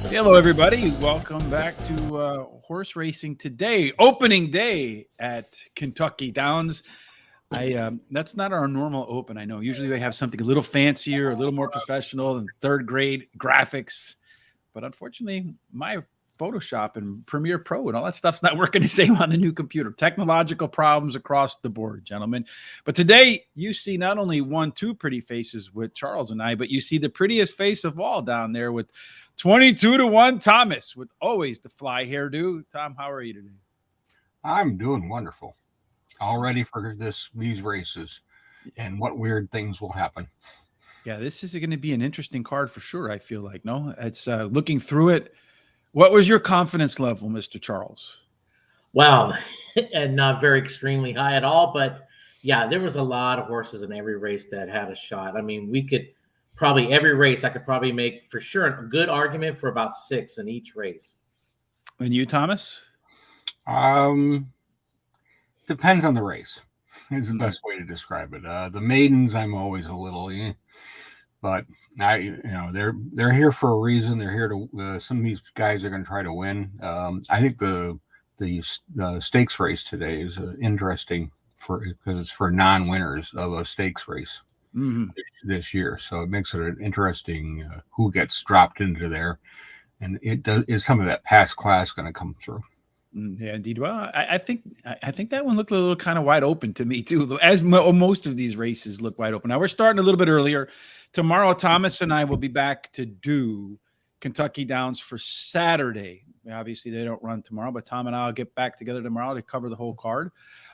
Hello, everybody. Welcome back to horse racing today. Opening day at Kentucky Downs. That's not our normal open. I know usually they have something a little fancier, a little more professional, and third grade graphics. But unfortunately, my Photoshop and Premiere Pro and all that stuff's not working the same on the new computer. Technological problems across the board, gentlemen. But today you see not only two pretty faces with Charles and I, but you see the prettiest face of all down there with 22-1 Thomas with always the fly hairdo. Tom, how are you today? I'm doing wonderful. All ready for these races and what weird things will happen. Yeah, this is going to be an interesting card for sure. I feel like it's looking through it. What was your confidence level, Mr. Charles? Wow, and not very extremely high at all. But yeah, there was a lot of horses in every race that had a shot. I mean, we could probably every race I could probably make for sure a good argument for about 6 in each race. And you, Thomas? Depends on the race. Is the best way to describe it. The maidens, I'm always a little, but they're here for a reason. They're here to. Some of these guys are going to try to win. I think the stakes race today is interesting because it's for non-winners of a stakes race this year. So it makes it an interesting who gets dropped into there, and is some of that past class going to come through. Yeah, indeed. Well, I think that one looked a little kind of wide open to me too, as most of these races look wide open. Now we're starting a little bit earlier. Tomorrow, Thomas and I will be back to do Kentucky Downs for Saturday. Obviously, they don't run tomorrow, but Tom and I will get back together tomorrow to cover the whole card.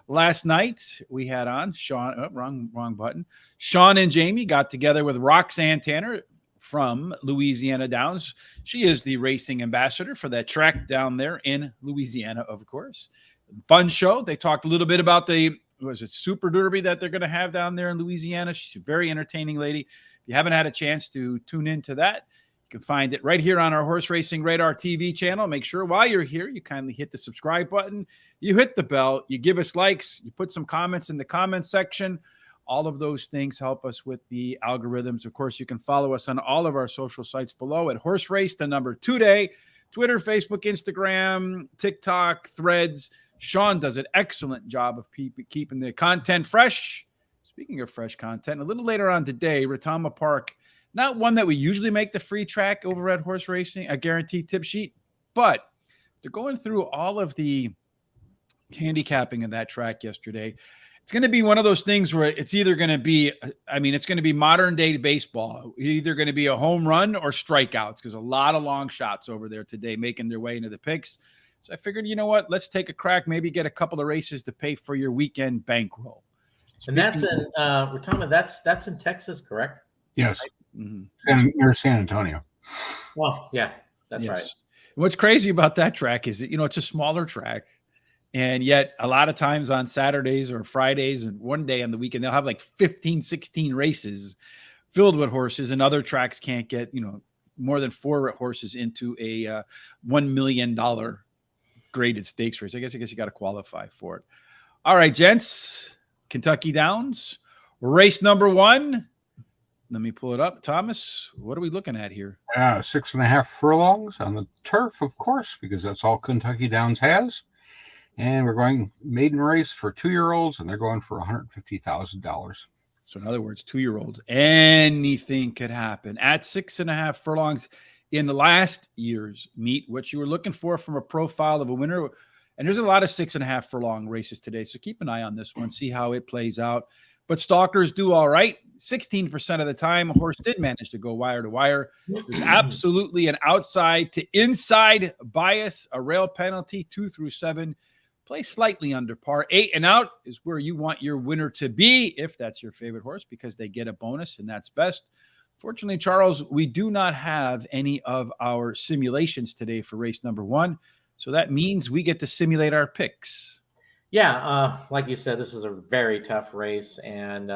Last night, we had on Sean, wrong button. Sean and Jamie got together with Roxanne Tanner from Louisiana Downs. She is the racing ambassador for that track down there in Louisiana, of course. Fun show. They talked a little bit about the Super Derby that they're going to have down there in Louisiana. She's a very entertaining lady. If you haven't had a chance to tune into that, you can find it right here on our Horse Racing Radar TV channel. Make sure while you're here, you kindly hit the subscribe button, you hit the bell, you give us likes, you put some comments in the comments section. All of those things help us with the algorithms. Of course, you can follow us on all of our social sites below at Horse Race, the number 2 day, Twitter, Facebook, Instagram, TikTok, Threads. Sean does an excellent job of keeping the content fresh. Speaking of fresh content, a little later on today, Retama Park, not one that we usually make the free track over at Horse Racing, a guaranteed tip sheet, but they're going through all of the handicapping of that track yesterday. It's going to be one of those things where it's either going to be, it's going to be modern day baseball, either going to be a home run or strikeouts, because a lot of long shots over there today making their way into the picks. So I figured, you know what, let's take a crack, maybe get a couple of races to pay for your weekend bankroll. And that's in Retama, that's in Texas, correct? Yes. Near San Antonio. Well, yeah, that's right. What's crazy about that track is that, it's a smaller track. And yet a lot of times on Saturdays or Fridays and one day on the weekend, they'll have like 15, 16 races filled with horses, and other tracks can't get, more than 4 horses into a $1 million graded stakes race. I guess you got to qualify for it. All right, gents, Kentucky Downs, race number 1. Let me pull it up. Thomas, what are we looking at here? 6.5 furlongs on the turf, of course, because that's all Kentucky Downs has. And we're going maiden race for 2-year-olds, and they're going for $150,000. So in other words, 2-year-olds, anything could happen at 6.5 furlongs in the last year's meet. What you were looking for from a profile of a winner, and there's a lot of 6.5 furlong races today. So keep an eye on this one, see how it plays out. But stalkers do all right. 16% of the time, a horse did manage to go wire to wire. There's absolutely an outside to inside bias, a rail penalty, 2 through 7. Play slightly under par. 8 and out is where you want your winner to be, if that's your favorite horse, because they get a bonus, and that's best. Fortunately, Charles, we do not have any of our simulations today for race number 1. So that means we get to simulate our picks. Yeah, like you said, this is a very tough race. And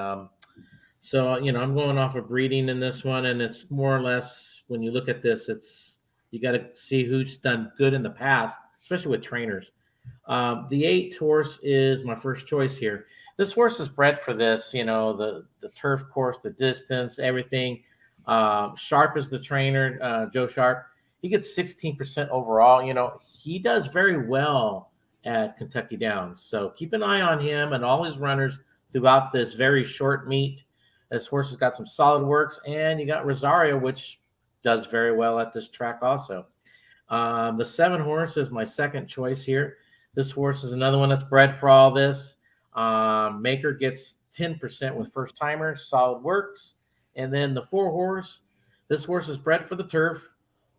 so, I'm going off of breeding in this one. And it's more or less, when you look at this, you got to see who's done good in the past, especially with trainers. The 8 horse is my first choice here. This horse is bred for this, the turf course, the distance, everything. Sharp is the trainer, Joe Sharp. He gets 16% overall. He does very well at Kentucky Downs. So keep an eye on him and all his runners throughout this very short meet. This horse has got some solid works, and you got Rosario, which does very well at this track also. The 7 horse is my second choice here. This horse is another one that's bred for all this. Maker gets 10% with first timers, solid works. And then the 4 horse, this horse is bred for the turf.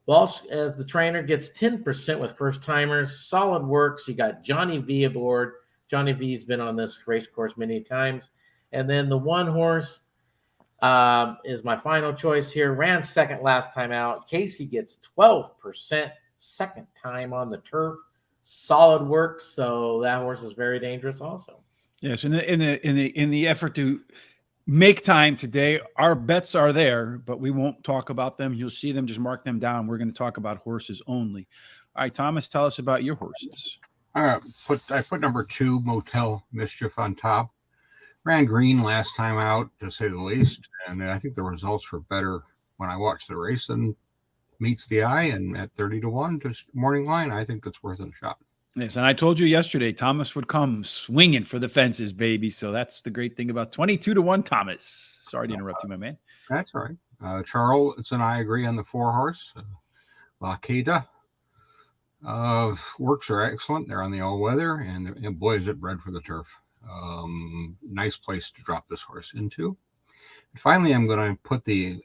Walsh, as the trainer, gets 10% with first timers, solid works. You got Johnny V aboard. Johnny V's been on this race course many times. And then the 1 horse is my final choice here. Ran second last time out. Casey gets 12% second time on the turf. Solid work. So that horse is very dangerous also. Yes, in the effort to make time today, our bets are there, but we won't talk about them. You'll see them, just mark them down. We're going to talk about horses only. All right, Thomas, tell us about your horses. I put number 2, Motel Mischief, on top. Ran green last time out, to say the least, and I think the results were better when I watched the race than meets the eye. And at 30-1 to morning line, I think that's worth a shot. Yes, and I told you yesterday, Thomas would come swinging for the fences, baby. So that's the great thing about 22-1 Thomas. Sorry to interrupt you, my man. That's all right. Charles and I agree on the 4 horse, La Queda. Works are excellent. They're on the all-weather, and boy, is it bred for the turf. Nice place to drop this horse into. And finally, I'm going to put the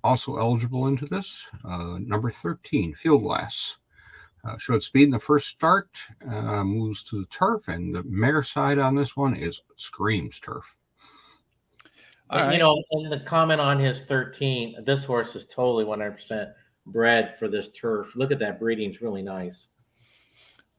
also eligible into this, number 13, Field Glass. Showed speed in the first start, moves to the turf, and the mare side on this one screams turf. And the comment on his 13, this horse is totally 100% bred for this turf. Look at that breeding; it's really nice.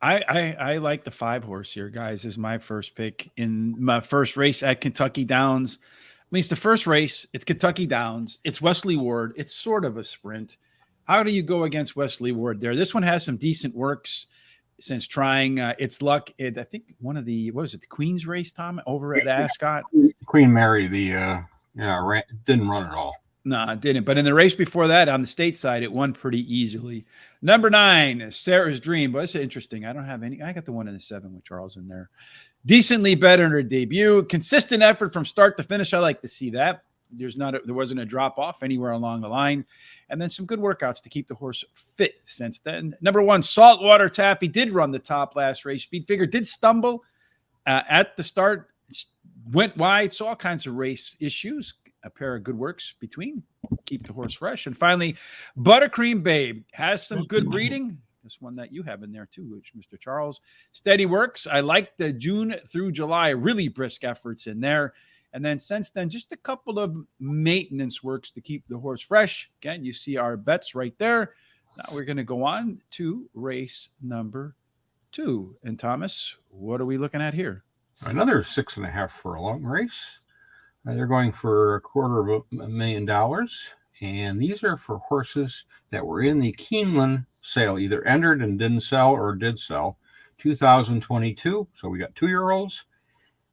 I like the 5 horse here, guys, is my first pick in my first race at Kentucky Downs. I mean, it's the first race. It's Kentucky Downs. It's Wesley Ward. It's sort of a sprint. How do you go against Wesley Ward there? This one has some decent works since trying its luck. I think one of the, what was it, the Queen's race, Tom, over at Ascot? Queen Mary, didn't run at all. No, it didn't. But in the race before that, on the state side, it won pretty easily. Number 9, Sarah's Dream. But it's interesting. I don't have any. I got the one in the 7 with Charles in there. Decently better in her debut. Consistent effort from start to finish. I like to see that. There wasn't a drop off anywhere along the line. And then some good workouts to keep the horse fit since then. Number 1, Saltwater Taffy did run the top last race. Speed Figure did stumble at the start, went wide, so all kinds of race issues. A pair of good works between, keep the horse fresh. And finally, Buttercream Babe has some good breeding. This one that you have in there too, which Mr. Charles. Steady works. I like the June through July, really brisk efforts in there. And then since then, just a couple of maintenance works to keep the horse fresh. Again, you see our bets right there. Now we're going to go on to race number 2. And Thomas, what are we looking at here? Another 6.5 furlong race. They're going for $250,000. And these are for horses that were in the Keeneland sale, either entered and didn't sell or did sell, 2022. So we got 2-year-olds.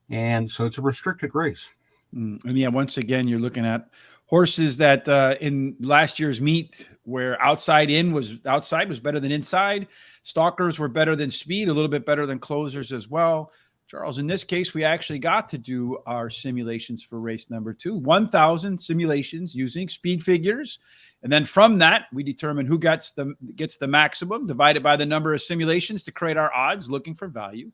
And so it's a restricted race. And yeah, once again, you're looking at horses that in last year's meet where outside was better than inside. Stalkers were better than speed, a little bit better than closers as well. Charles, in this case, we actually got to do our simulations for race number 2, 1,000 simulations using speed figures. And then from that, we determine who gets the maximum divided by the number of simulations to create our odds, looking for value.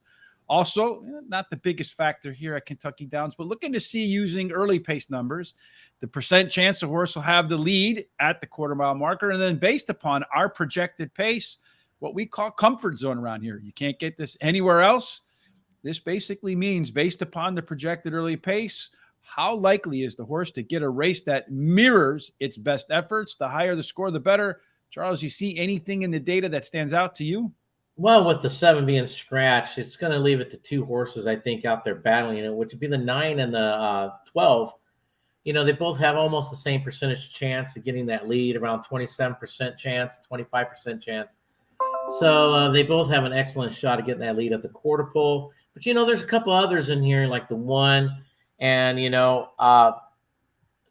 Also, not the biggest factor here at Kentucky Downs, but looking to see using early pace numbers, the percent chance the horse will have the lead at the quarter-mile marker. And then based upon our projected pace, what we call comfort zone around here. You can't get this anywhere else. This basically means based upon the projected early pace, how likely is the horse to get a race that mirrors its best efforts? The higher the score, the better. Charles, you see anything in the data that stands out to you? Well, with the 7 being scratched, it's going to leave it to 2 horses, I think, out there battling it, which would be the 9 and the 12. They both have almost the same percentage chance of getting that lead, around 27% chance, 25% chance. So they both have an excellent shot of getting that lead at the quarter pole. But, there's a couple others in here, like the 1. And, the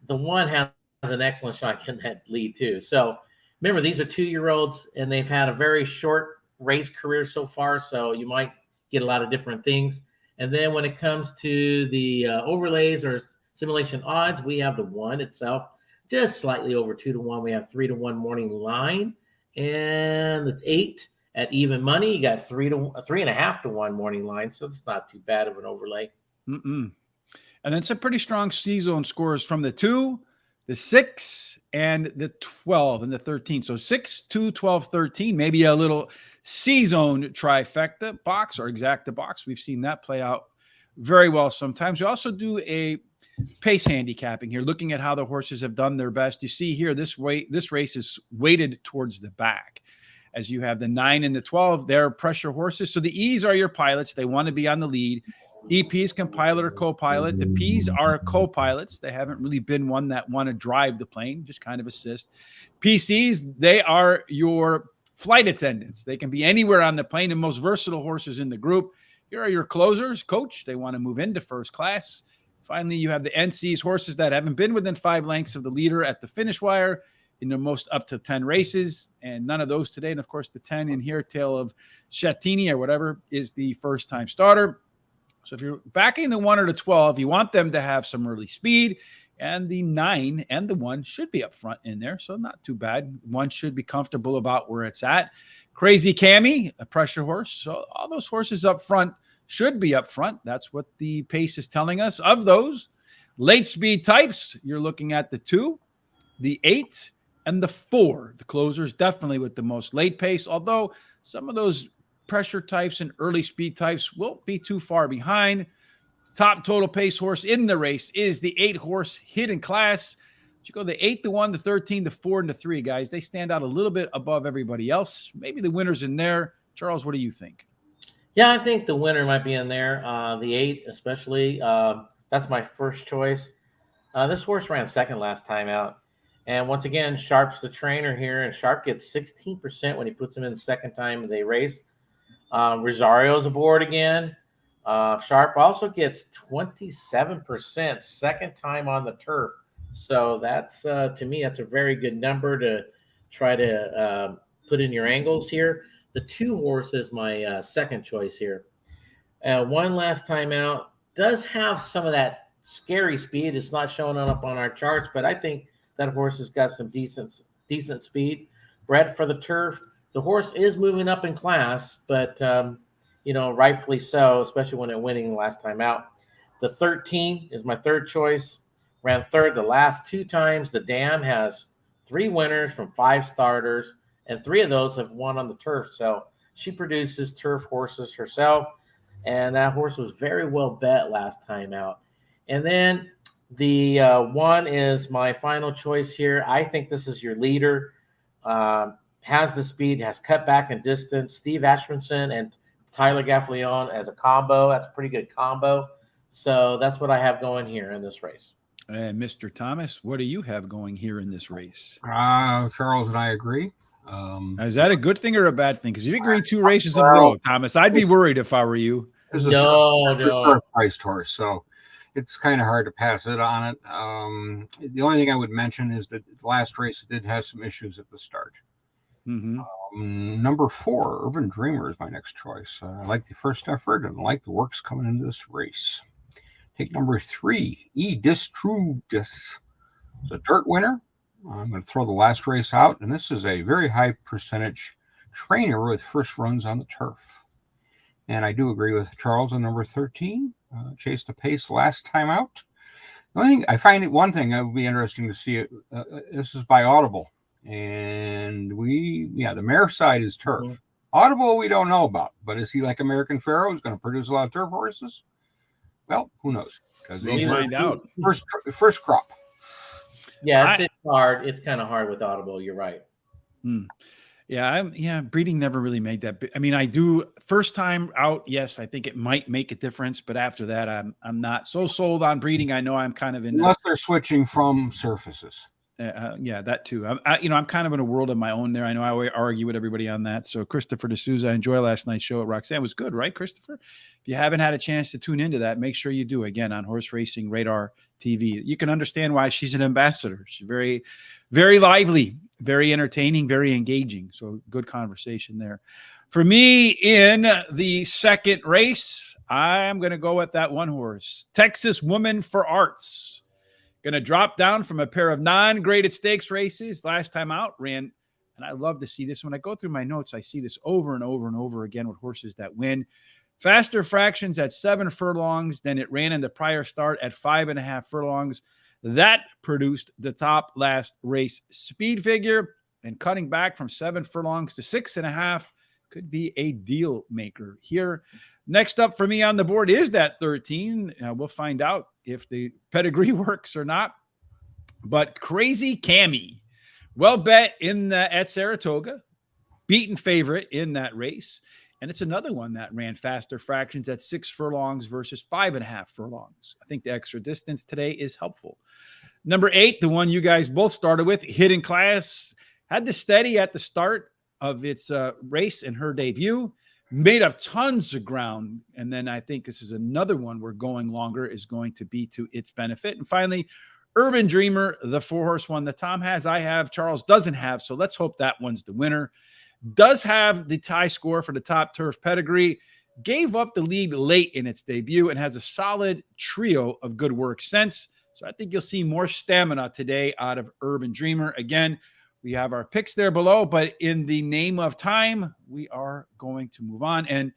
1 has an excellent shot getting that lead, too. So remember, these are 2-year-olds, and they've had a very short race career so far, so you might get a lot of different things. And then when it comes to the overlays or simulation odds, we have the 1 itself, just slightly over 2-1. We have 3-1 morning line, and the 8 at even money. You got 3.5-1 morning line, so it's not too bad of an overlay. And then some pretty strong C-zone scores from the 2, the 6, and the 12 and the 13. So 6, 2, 12, 13, maybe a little C-zone trifecta box or exacta box. We've seen that play out very well sometimes. We also do a pace handicapping here, looking at how the horses have done their best. You see here, this race is weighted towards the back. As you have the 9 and the 12, they're pressure horses. So the E's are your pilots. They want to be on the lead. EPs can pilot or co-pilot. The P's are co-pilots. They haven't really been one that want to drive the plane, just kind of assist. PCs, they are your flight attendants. They can be anywhere on the plane, and most versatile horses in the group. Here are your closers. Coach, they want to move into first class. Finally, you have the NCs, horses that haven't been within 5 lengths of the leader at the finish wire in the most up to 10 races, and none of those today. And of course, the 10 in here, Tale of Chattini or whatever, is the first-time starter. So if you're backing the 1 or the 12, you want them to have some early speed, and the 9 and the 1 should be up front in there, so not too bad. 1 should be comfortable about where it's at. Crazy Cammy, a pressure horse. So all those horses up front should be up front. That's what the pace is telling us. Of those late speed types, you're looking at the 2, the 8, and the 4. The closers definitely with the most late pace, although some of those pressure types and early speed types won't be too far behind. Top total pace horse in the race is the 8 horse Hidden Class. You go the 8, the 1, the 13, the 4, and the 3, guys. They stand out a little bit above everybody else. Maybe the winner's in there. Charles, what do you think? Yeah, I think the winner might be in there. The 8 especially. That's my first choice. This horse ran second last time out. And once again, Sharp's the trainer here, and Sharp gets 16% when he puts him in the second time they race. Rosario's aboard again. Sharp also gets 27% second time on the turf. So that's, to me, that's a very good number to try to put in your angles here. The 2 horse is my second choice here. 1 last time out does have some of that scary speed. It's not showing up on our charts, but I think that horse has got some decent speed. Bred for the turf. The horse is moving up in class, but, rightfully so, especially when it winning last time out. The 13 is my third choice. Ran third the last 2 times. The Dam has 3 winners from 5 starters, and 3 of those have won on the turf. So she produces turf horses herself, and that horse was very well bet last time out. And then the 1 is my final choice here. I think this is your leader. Has the speed, has cut back in distance. Steve Ashmanson and Tyler Gaffleon as a combo. That's a pretty good combo. So that's what I have going here in this race. And Mr. Thomas, what do you have going here in this race? Charles and I agree. Is that a good thing or a bad thing? Because you agree 2 races in a row, Thomas. I'd be worried if I were you. This is a short-priced horse, so it's kind of hard to pass it on it. The only thing I would mention is that the last race it did have some issues at the start. Number 4, Urban Dreamer is my next choice. I like the first effort and I like the works coming into this race. Take number 3, E Distrudus. It's a dirt winner. I'm going to throw the last race out, and this is a very high percentage trainer with first runs on the turf. And I do agree with Charles on number 13. Chased the pace last time out. The only thing I find, one thing that would be interesting to see, this is by Audible. And the mare side is turf. Audible we don't know about, but is he like American Pharoah, who's going to produce a lot of turf horses? Well, who knows? Because we'll find out. First crop. Yeah, it's hard. It's kind of hard with Audible. You're right. Yeah, breeding never really made that. I mean, I do first time out. Yes, I think it might make a difference, but after that, I'm not so sold on breeding. I know I'm kind of in unless they're switching from surfaces. Yeah, that too. I'm kind of in a world of my own there. I know I argue with everybody on that. So Christopher D'Souza, I enjoy last night's show at Roxanne. It was good, right, Christopher? If you haven't had a chance to tune into that, make sure you do, again, on Horse Racing Radar TV. You can understand why she's an ambassador. She's very, very lively very entertaining, very engaging. So good conversation there. For me, in the second race, I'm going to go with that one horse, Texas Woman for Arts. Going to drop down from a pair of non-graded stakes races. Last time out, ran, and I love to see this. When I go through my notes, I see this over and over and over again with horses that win. Faster fractions at 7 furlongs than it ran in the prior start at 5.5 furlongs. That produced the top last race speed figure, and cutting back from 7 furlongs to 6.5 could be a deal maker here. Next up for me on the board is that 13. We'll find out if the pedigree works or not. But Crazy Cammy, well bet at Saratoga, beaten favorite in that race. And it's another one that ran faster fractions at 6 furlongs versus 5.5 furlongs. I think the extra distance today is helpful. Number 8, the one you guys both started with, Hidden Class, had the steady at the start of its race in her debut, made up tons of ground. And then I think this is another one where going longer is going to be to its benefit. And finally, Urban Dreamer, the 4-horse one that Tom has, I have, Charles doesn't have. So let's hope that one's the winner. Does have the tie score for the top turf pedigree, gave up the lead late in its debut, and has a solid trio of good work since. So I think you'll see more stamina today out of Urban Dreamer. Again, we have our picks there below, but in the name of time, we are going to move on. And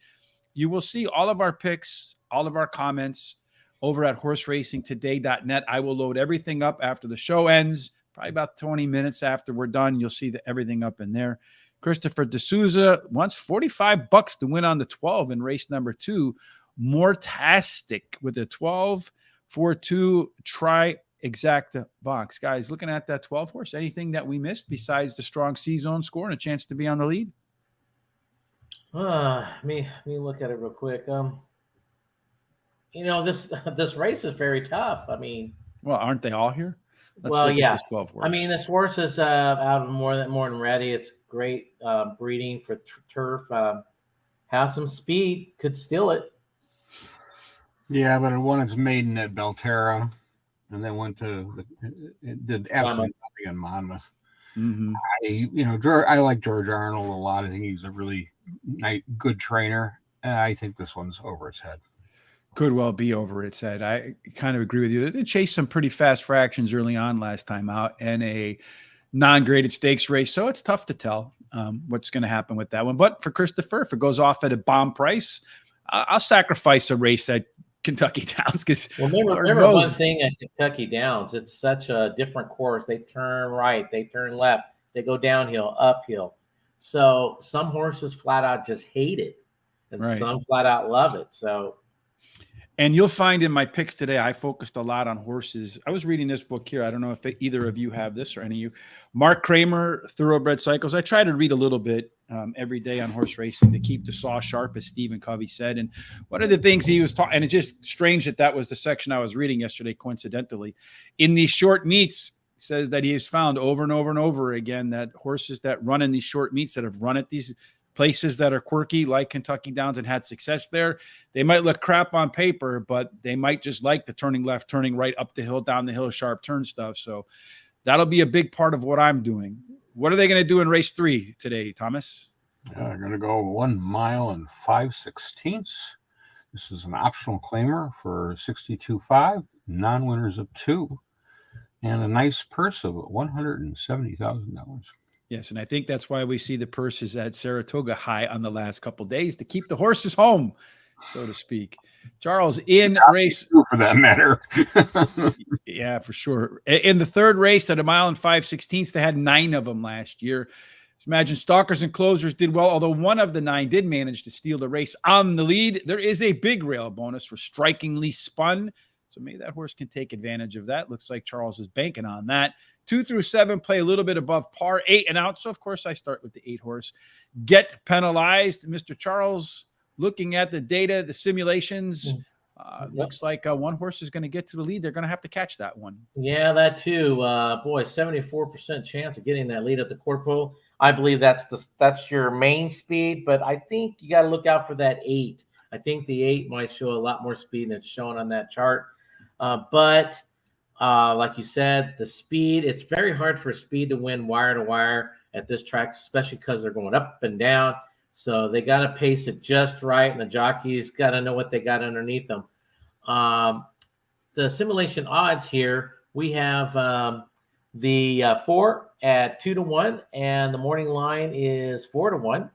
you will see all of our picks, all of our comments over at horseracingtoday.net. I will load everything up after the show ends, probably about 20 minutes after we're done. You'll see everything up in there. Christopher D'Souza wants $45 to win on the 12 in race number 2. Mortastic with a 12-4-2 exacta box. Guys, looking at that 12 horse, anything that we missed besides the strong C-zone score and a chance to be on the lead? Let me look at it real quick. This race is very tough. I mean, well, aren't they all here? Let's look at this 12 horse. I mean, this horse is out of more than ready. It's great breeding for turf. Has some speed, could steal it. Yeah, but it won its maiden at Belterra, and then went to it did absolutely nothing in Monmouth. Mm-hmm. I like George Arnold a lot. I think he's a really good trainer. I think this one's over its head. Could well be over its head. I kind of agree with you. They chased some pretty fast fractions early on last time out in a non-graded stakes race, so it's tough to tell what's going to happen with that one. But for Christopher, if it goes off at a bomb price, I'll sacrifice a race at Kentucky Downs because remember one thing at Kentucky Downs, it's such a different course. They turn right, they turn left, they go downhill, uphill. So some horses flat out just hate it, and some flat out love it. So. And you'll find in my picks today, I focused a lot on horses. I was reading this book here. I don't know if either of you have this or any of you. Mark Kramer, Thoroughbred Cycles. I try to read a little bit every day on horse racing to keep the saw sharp, as Stephen Covey said. And one of the things he was talking, and it's just strange that was the section I was reading yesterday, coincidentally. In these short meets, says that he has found over and over and over again that horses that run in these short meets that have run at these places that are quirky like Kentucky Downs and had success there, they might look crap on paper, but they might just like the turning left, turning right, up the hill, down the hill, sharp turn stuff. So that'll be a big part of what I'm doing. What are they going to do in race 3 today, Thomas? They're going to go 1 mile and 5/16. This is an optional claimer for 62.5, non-winners of 2, and a nice purse of $170,000. Yes, and I think that's why we see the purses at Saratoga high on the last couple of days to keep the horses home, so to speak. Charles, in race for that matter. Yeah, for sure. In the third race at 1 mile and 5/16, they had 9 of them last year. Just imagine Stalkers and Closers did well, although one of the 9 did manage to steal the race on the lead. There is a big rail bonus for Strikingly Spun, so maybe that horse can take advantage of that. Looks like Charles is banking on that. 2 through 7 play a little bit above par, 8 and out. So, of course, I start with the 8 horse. Get Penalized. Mr. Charles, looking at the data, the simulations, looks like one horse is going to get to the lead. They're going to have to catch that one. Yeah, that too. 74% chance of getting that lead at the court pole. I believe that's your main speed, but I think you got to look out for that 8. I think the 8 might show a lot more speed than it's shown on that chart. But Like you said, the speed, it's very hard for speed to win wire to wire at this track, especially because they're going up and down. So they got to pace it just right, and the jockeys got to know what they got underneath them. Um, the simulation odds here, we have the 4 at 2-1, and the morning line is 4-1.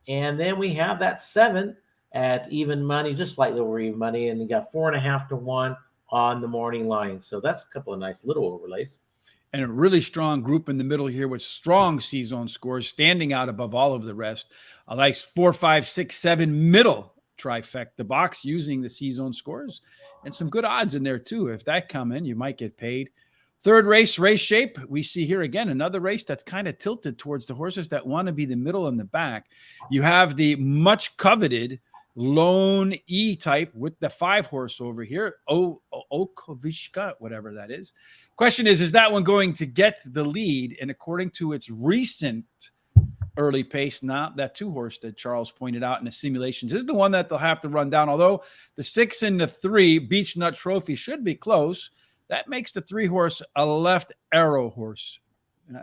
And then we have that 7 at even money, just slightly over even money, and you got 4.5-1 on the morning line. So that's a couple of nice little overlays. And a really strong group in the middle here with strong C-zone scores standing out above all of the rest. A nice 4, 5, 6, 7 middle trifecta box using the C-zone scores, and some good odds in there too. If that come in, you might get paid. Third race shape. We see here again another race that's kind of tilted towards the horses that want to be the middle and the back. You have the much coveted Lone E type with the 5-horse over here, Okovishka, whatever that is. Question is that one going to get the lead? And according to its recent early pace, not that 2-horse that Charles pointed out in the simulations, this is the one that they'll have to run down. Although the 6 and the 3 Beach Nut Trophy should be close, that makes the 3-horse a left arrow horse.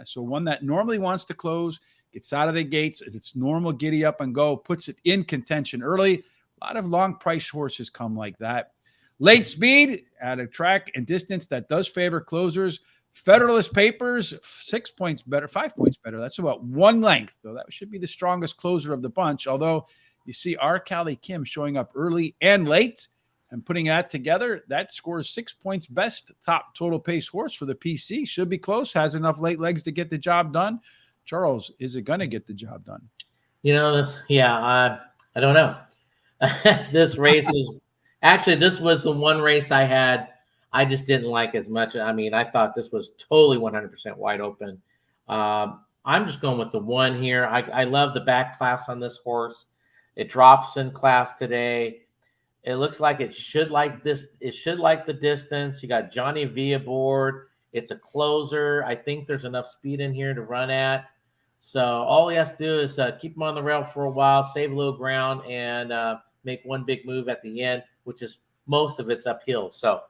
So one that normally wants to close, gets out of the gates, it's normal giddy up and go, puts it in contention early. A lot of long price horses come like that. Late speed at a track and distance that does favor closers. Federalist Papers, 6 points better, 5 points better. That's about 1 length, though. That should be the strongest closer of the bunch. Although you see our Callie Kim showing up early and late and putting that together, that scores 6 points best top total pace horse for the PC. Should be close, has enough late legs to get the job done. Charles, is it going to get the job done? I don't know. This race is actually, this was the one race I had. I just didn't like as much. I mean, I thought this was totally 100% wide open. I'm just going with the 1 here. I love the back class on this horse. It drops in class today. It looks like it should like this. It should like the distance. You got Johnny V aboard. It's a closer. I think there's enough speed in here to run at. So all he has to do is keep him on the rail for a while, save a little ground, and make one big move at the end, which is most of it's uphill. So,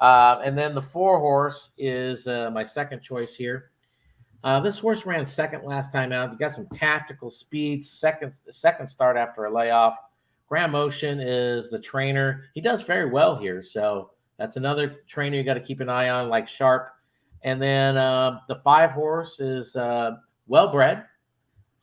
and then the 4-horse is my second choice here. This horse ran second last time out. You got some tactical speed. Second start after a layoff. Grand Motion is the trainer. He does very well here. So that's another trainer you got to keep an eye on, like Sharp. And then the 5-horse is Well Bred.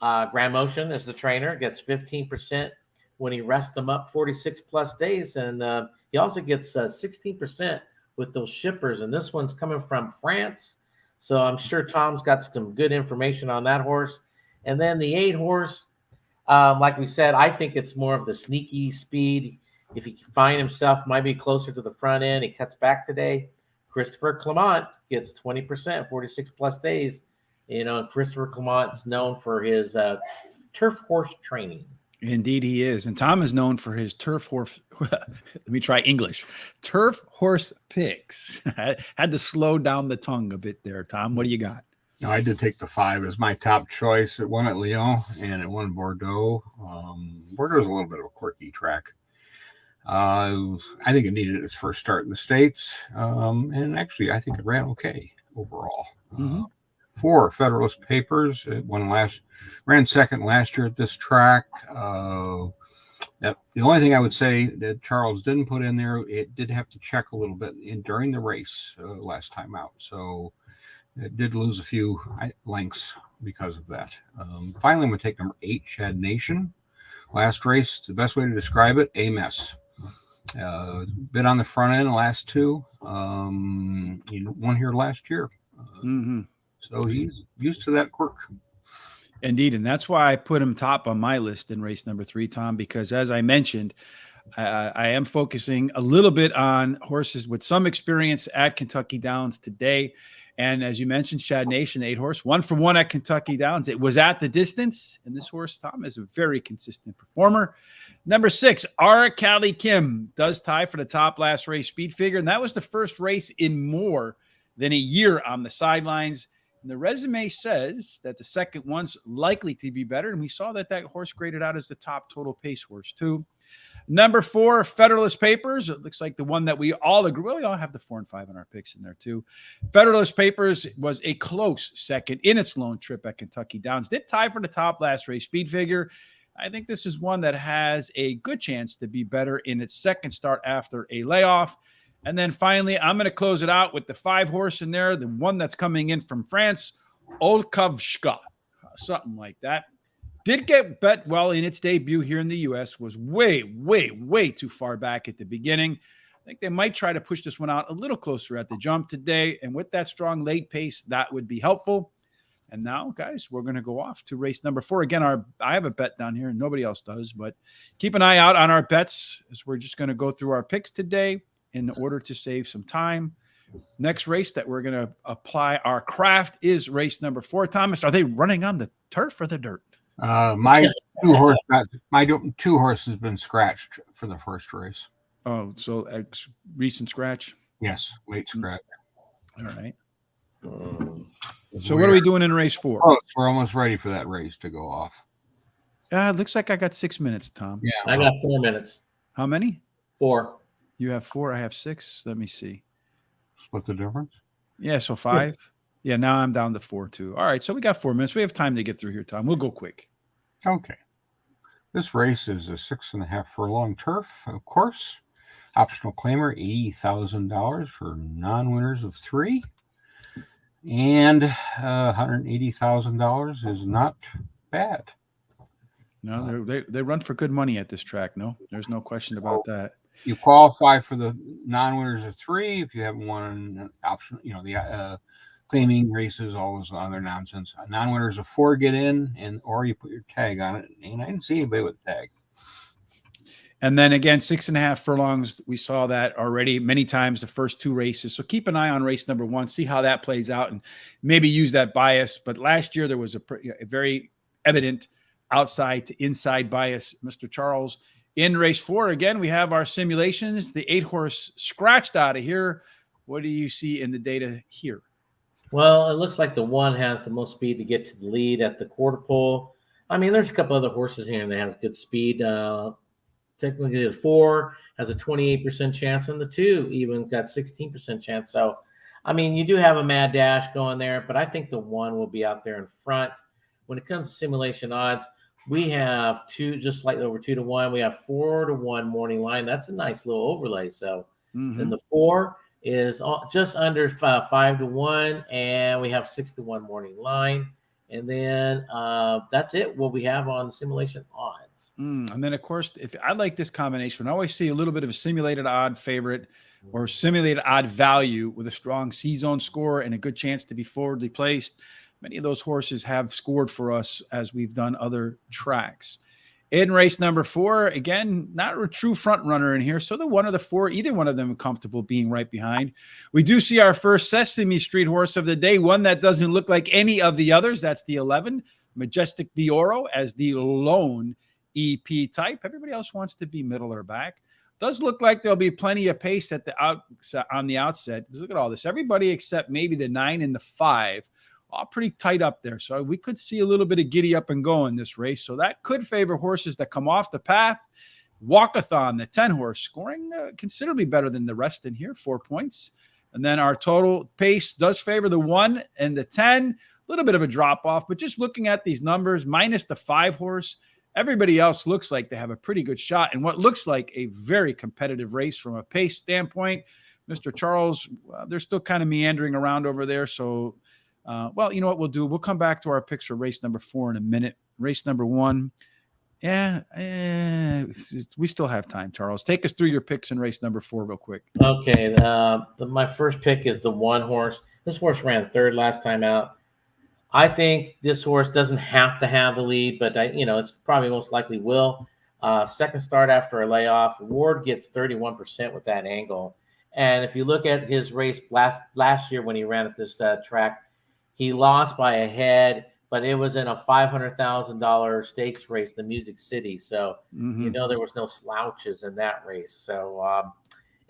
Grand Motion is the trainer. Gets 15% when he rests them up 46 plus days. And he also gets 16% with those shippers. And this one's coming from France. So I'm sure Tom's got some good information on that horse. And then the 8-horse, like we said, I think it's more of the sneaky speed. If he can find himself, might be closer to the front end. He cuts back today. Christopher Clement gets 20%, 46 plus days. You know, Christopher Clement's known for his turf horse training. Indeed, he is. And Tom is known for his turf horse. Let me try English. Turf horse picks. I had to slow down the tongue a bit there. Tom, what do you got? No, I did take the 5 as my top choice. It won at Lyon and it won Bordeaux. Bordeaux's a little bit of a quirky track. I think it needed its first start in the States. And actually, I think it ran okay overall. 4 Federalist Papers. It ran second last year at this track. The only thing I would say that Charles didn't put in there, it did have to check a little bit during the race last time out. So it did lose a few lengths because of that. Finally, I'm going to take number 8, Shad Nation. Last race, the best way to describe it, a mess. Been on the front end the last 2. He won here last year. So he's used to that quirk. Indeed. And that's why I put him top on my list in race number 3, Tom, because as I mentioned, I am focusing a little bit on horses with some experience at Kentucky Downs today. And as you mentioned, Shad Nation, 8-horse, 1 for 1 at Kentucky Downs. It was at the distance. And this horse, Tom, is a very consistent performer. Number 6, our Callie Kim does tie for the top last race speed figure. And that was the first race in more than a year on the sidelines. And the resume says that the second one's likely to be better. And we saw that horse graded out as the top total pace horse too. Number 4, Federalist Papers. It looks like the one that we all agree. Well, we all have the 4 and 5 on our picks in there too. Federalist Papers was a close second in its lone trip at Kentucky Downs. Did tie for the top last race speed figure. I think this is one that has a good chance to be better in its second start after a layoff. And then finally, I'm going to close it out with the 5 horse in there, the one that's coming in from France, Olkavshka, something like that. Did get bet well in its debut here in the U.S., was way, way, way too far back at the beginning. I think they might try to push this one out a little closer at the jump today. And with that strong late pace, that would be helpful. And now, guys, we're going to go off to race number 4. Again, I have a bet down here and nobody else does, but keep an eye out on our bets as we're just going to go through our picks today in order to save some time. Next race that we're going to apply our craft is race number 4. Thomas, are they running on the turf or the dirt? My two horses have been scratched for the first race. Oh, so recent scratch? Yes, late scratch. All right. So what are we doing in race 4? Oh, we're almost ready for that race to go off. It looks like I got 6 minutes, Tom. Yeah, I got 4 minutes. How many? 4. You have 4. I have 6. Let me see. Split the difference. Yeah, so 5. Yeah, now I'm down to 4 too. All right, so we got 4 minutes. We have time to get through here, Tom. We'll go quick. Okay. This race is a 6.5 furlong turf, of course. Optional claimer, $80,000 for non-winners of 3. And $180,000 is not bad. No, they run for good money at this track. No, there's no question about that. You qualify for the non-winners of 3 if you haven't won an option, the claiming races, all this other nonsense. Non-winners of 4 get in, or you put your tag on it. And I didn't see anybody with a tag. And then again, 6.5 furlongs. We saw that already many times the first 2 races. So keep an eye on race number 1, see how that plays out, and maybe use that bias. But last year there was a very evident outside to inside bias. Mr. Charles, in race 4, again, we have our simulations. The 8 horse scratched out of here. What do you see in the data here? Well, it looks like the 1 has the most speed to get to the lead at the quarter pole. I mean, there's a couple other horses here that have good speed. Technically, the 4 has a 28% chance, and the 2 even got 16% chance. So, I mean, you do have a mad dash going there, but I think the 1 will be out there in front. When it comes to simulation odds, we have 2, just slightly over 2 to 1. We have 4 to 1 morning line. That's a nice little overlay. So, then the 4 is just under 5 to 1, and we have 6 to 1 morning line. And then that's it. What we have on the simulation odds. And then, of course, if I like this combination, I always see a little bit of a simulated odd favorite or simulated odd value with a strong C-zone score and a good chance to be forwardly placed. Many of those horses have scored for us as we've done other tracks. In race number 4, again, not a true front runner in here. So the 1 or the 4, either one of them comfortable being right behind. We do see our first Sesame Street horse of the day, one that doesn't look like any of the others. That's the 11, Majestic D'Oro, as the lone EP type. Everybody else wants to be middle or back. Does look like there'll be plenty of pace at the on the outset. Look at all this. Everybody except maybe the 9 and the 5. All pretty tight up there. So we could see a little bit of giddy up and go in this race. So that could favor horses that come off the path. Walkathon, the 10 horse, scoring considerably better than the rest in here, 4 points. And then our total pace does favor the 1 and the 10. A little bit of a drop off, but just looking at these numbers, minus the 5 horse, everybody else looks like they have a pretty good shot in what looks like a very competitive race from a pace standpoint. Mr. Charles, they're still kind of meandering around over there. So, well, you know what we'll do? We'll come back to our picks for race number 4 in a minute. Race number 1, we still have time, Charles. Take us through your picks in race number 4 real quick. Okay, my first pick is the 1 horse. This horse ran 3rd last time out. I think this horse doesn't have to have the lead, but it's probably most likely will. Second start after a layoff. Ward gets 31% with that angle. And if you look at his race last year when he ran at this track, he lost by a head, but it was in a $500,000 stakes race, the Music City. So, there was no slouches in that race. So,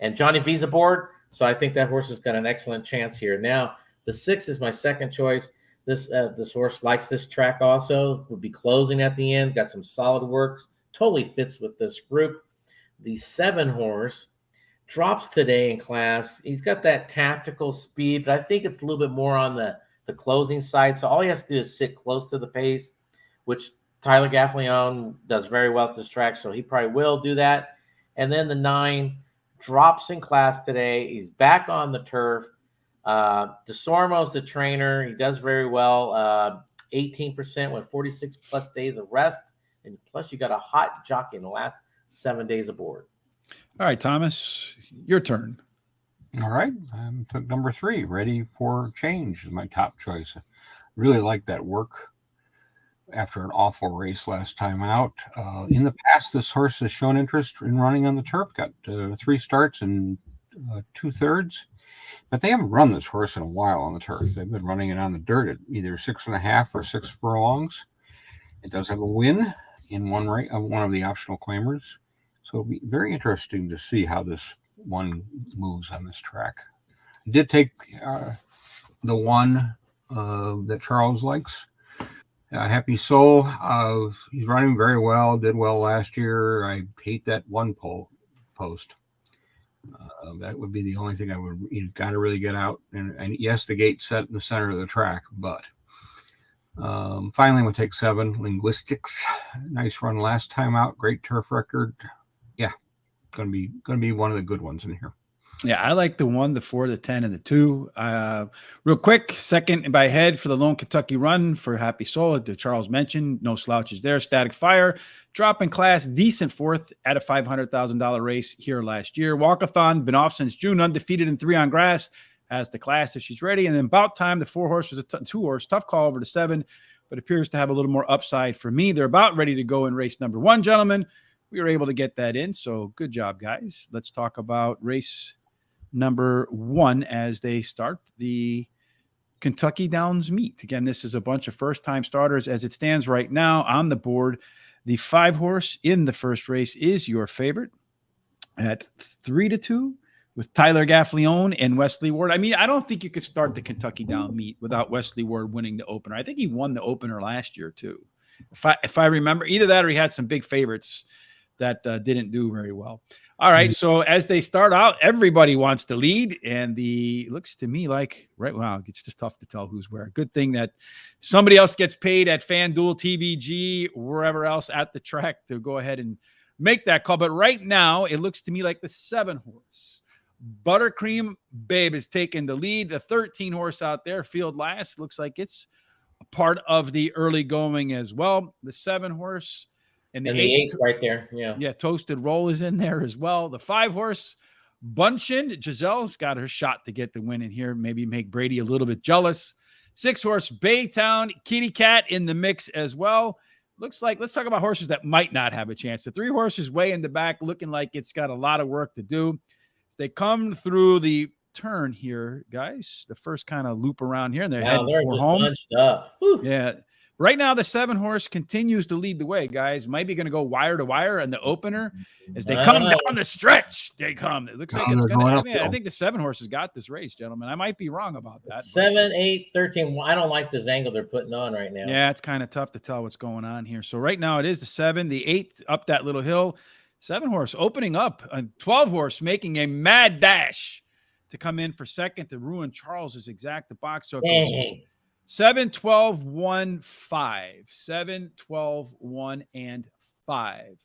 and Johnny V's aboard. So I think that horse has got an excellent chance here. Now, the 6 is my second choice. This horse likes this track also. Will be closing at the end. Got some solid works. Totally fits with this group. The 7 horse drops today in class. He's got that tactical speed, but I think it's a little bit more on the closing side. So all he has to do is sit close to the pace, which Tyler Gaffleon does very well at this track. So he probably will do that. And then the 9 drops in class today. He's back on the turf. DeSormo's the trainer. He does very well. 18% with 46 plus days of rest. And plus, you got a hot jockey in the last 7 days aboard. All right, Thomas, your turn. All right. I took number 3, Ready for Change, is my top choice. I really like that work after an awful race last time out. In the past, this horse has shown interest in running on the turf, got 3 starts and 2/3. But they haven't run this horse in a while on the turf. They've been running it on the dirt at either 6.5 or 6 furlongs. It does have a win in one of the optional claimers. So it'll be very interesting to see how this one moves on this track. I did take the one that Charles likes. Happy Soul. He's running very well, did well last year. I hate that one post. That would be the only thing I would, got to really get out. And yes, the gate set in the center of the track, but finally we'll take 7, Linguistics. Nice run last time out. Great turf record. Yeah, gonna be one of the good ones in here. Yeah, I like the 1, the 4, the 10, and the 2. Real quick, second by head for the Lone Kentucky Run for Happy Soul that Charles mentioned. No slouches there. Static Fire, drop in class, decent 4th at a $500,000 race here last year. Walkathon, been off since June, undefeated in 3 on grass. Has the class if she's ready. And then About Time, the 4 horse was a 2 horse. Tough call over the 7, but appears to have a little more upside for me. They're about ready to go in race number 1, gentlemen. We were able to get that in, so good job, guys. Let's talk about race number 1 as they start the Kentucky Downs meet. Again, this is a bunch of first-time starters as it stands right now on the board. The 5 horse in the first race is your favorite at 3-2 with Tyler Gaffleon and Wesley Ward. I mean, I don't think you could start the Kentucky Down meet without Wesley Ward winning the opener. I think he won the opener last year too. If I remember, either that or he had some big favorites that didn't do very well. All right, so as they start out, everybody wants to lead, and looks to me like, right, wow, it's just tough to tell who's where. Good thing that somebody else gets paid at FanDuel, TVG, wherever else at the track to go ahead and make that call. But right now, it looks to me like the 7 horse. Buttercream Babe is taking the lead. The 13 horse out there, Field Last, looks like it's a part of the early going as well. The 7 horse. And the 8 right there. Yeah. Toasted Roll is in there as well. The 5 horse Bunchin, Giselle's got her shot to get the win in here. Maybe make Brady a little bit jealous. 6 horse Baytown, Kitty Cat in the mix as well. Looks like, let's talk about horses that might not have a chance. The 3 horses way in the back, looking like it's got a lot of work to do. As they come through the turn here, guys, the first kind of loop around here, and they're heading for home. Bunched up. Yeah. Right now, the 7 horse continues to lead the way, guys. Might be going to go wire to wire in the opener as they come down the stretch. They come. It looks like it's going to. I think the 7 horse has got this race, gentlemen. I might be wrong about that. 7, 8, 13. I don't like this angle they're putting on right now. Yeah, it's kind of tough to tell what's going on here. So right now it is the 7, the 8 up that little hill. 7 horse opening up, and 12 horse making a mad dash to come in for second to ruin Charles's exact box. So it goes 7, 12, 1, 5. 7, 12, 1, and 5.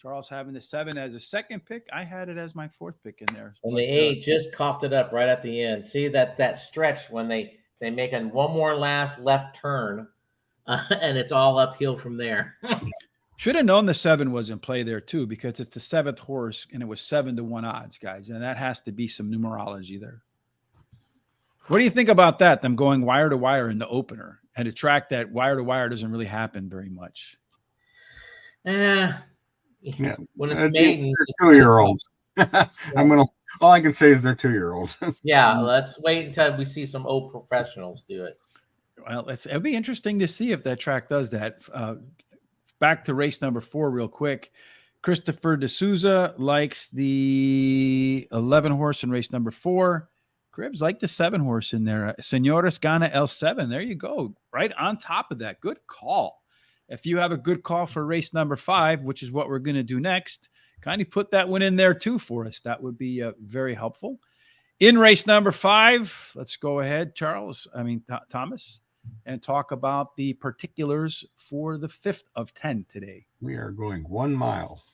Charles having the 7 as a second pick. I had it as my 4th pick in there. And the 8 just coughed it up right at the end. See that stretch when they make one more last left turn, and it's all uphill from there. Should have known the 7 was in play there too, because it's the 7th horse, and it was 7-1 odds, guys. And that has to be some numerology there. What do you think about that? Them going wire to wire in the opener at a track that wire to wire doesn't really happen very much. Yeah. When it's maidens, 2-year-olds. All I can say is they're 2-year-olds. Yeah, let's wait until we see some old professionals do it. Well, it'll be interesting to see if that track does that. Back to race number 4 real quick. Christopher D'Souza likes the 11 horse in race number 4. Cribs like the 7 horse in there. Señores Gana L7. There you go. Right on top of that. Good call. If you have a good call for race number 5, which is what we're going to do next, kind of put that one in there too for us. That would be very helpful. In race number 5, let's go ahead, Thomas, and talk about the particulars for the 5th of 10 today. We are going 1 mile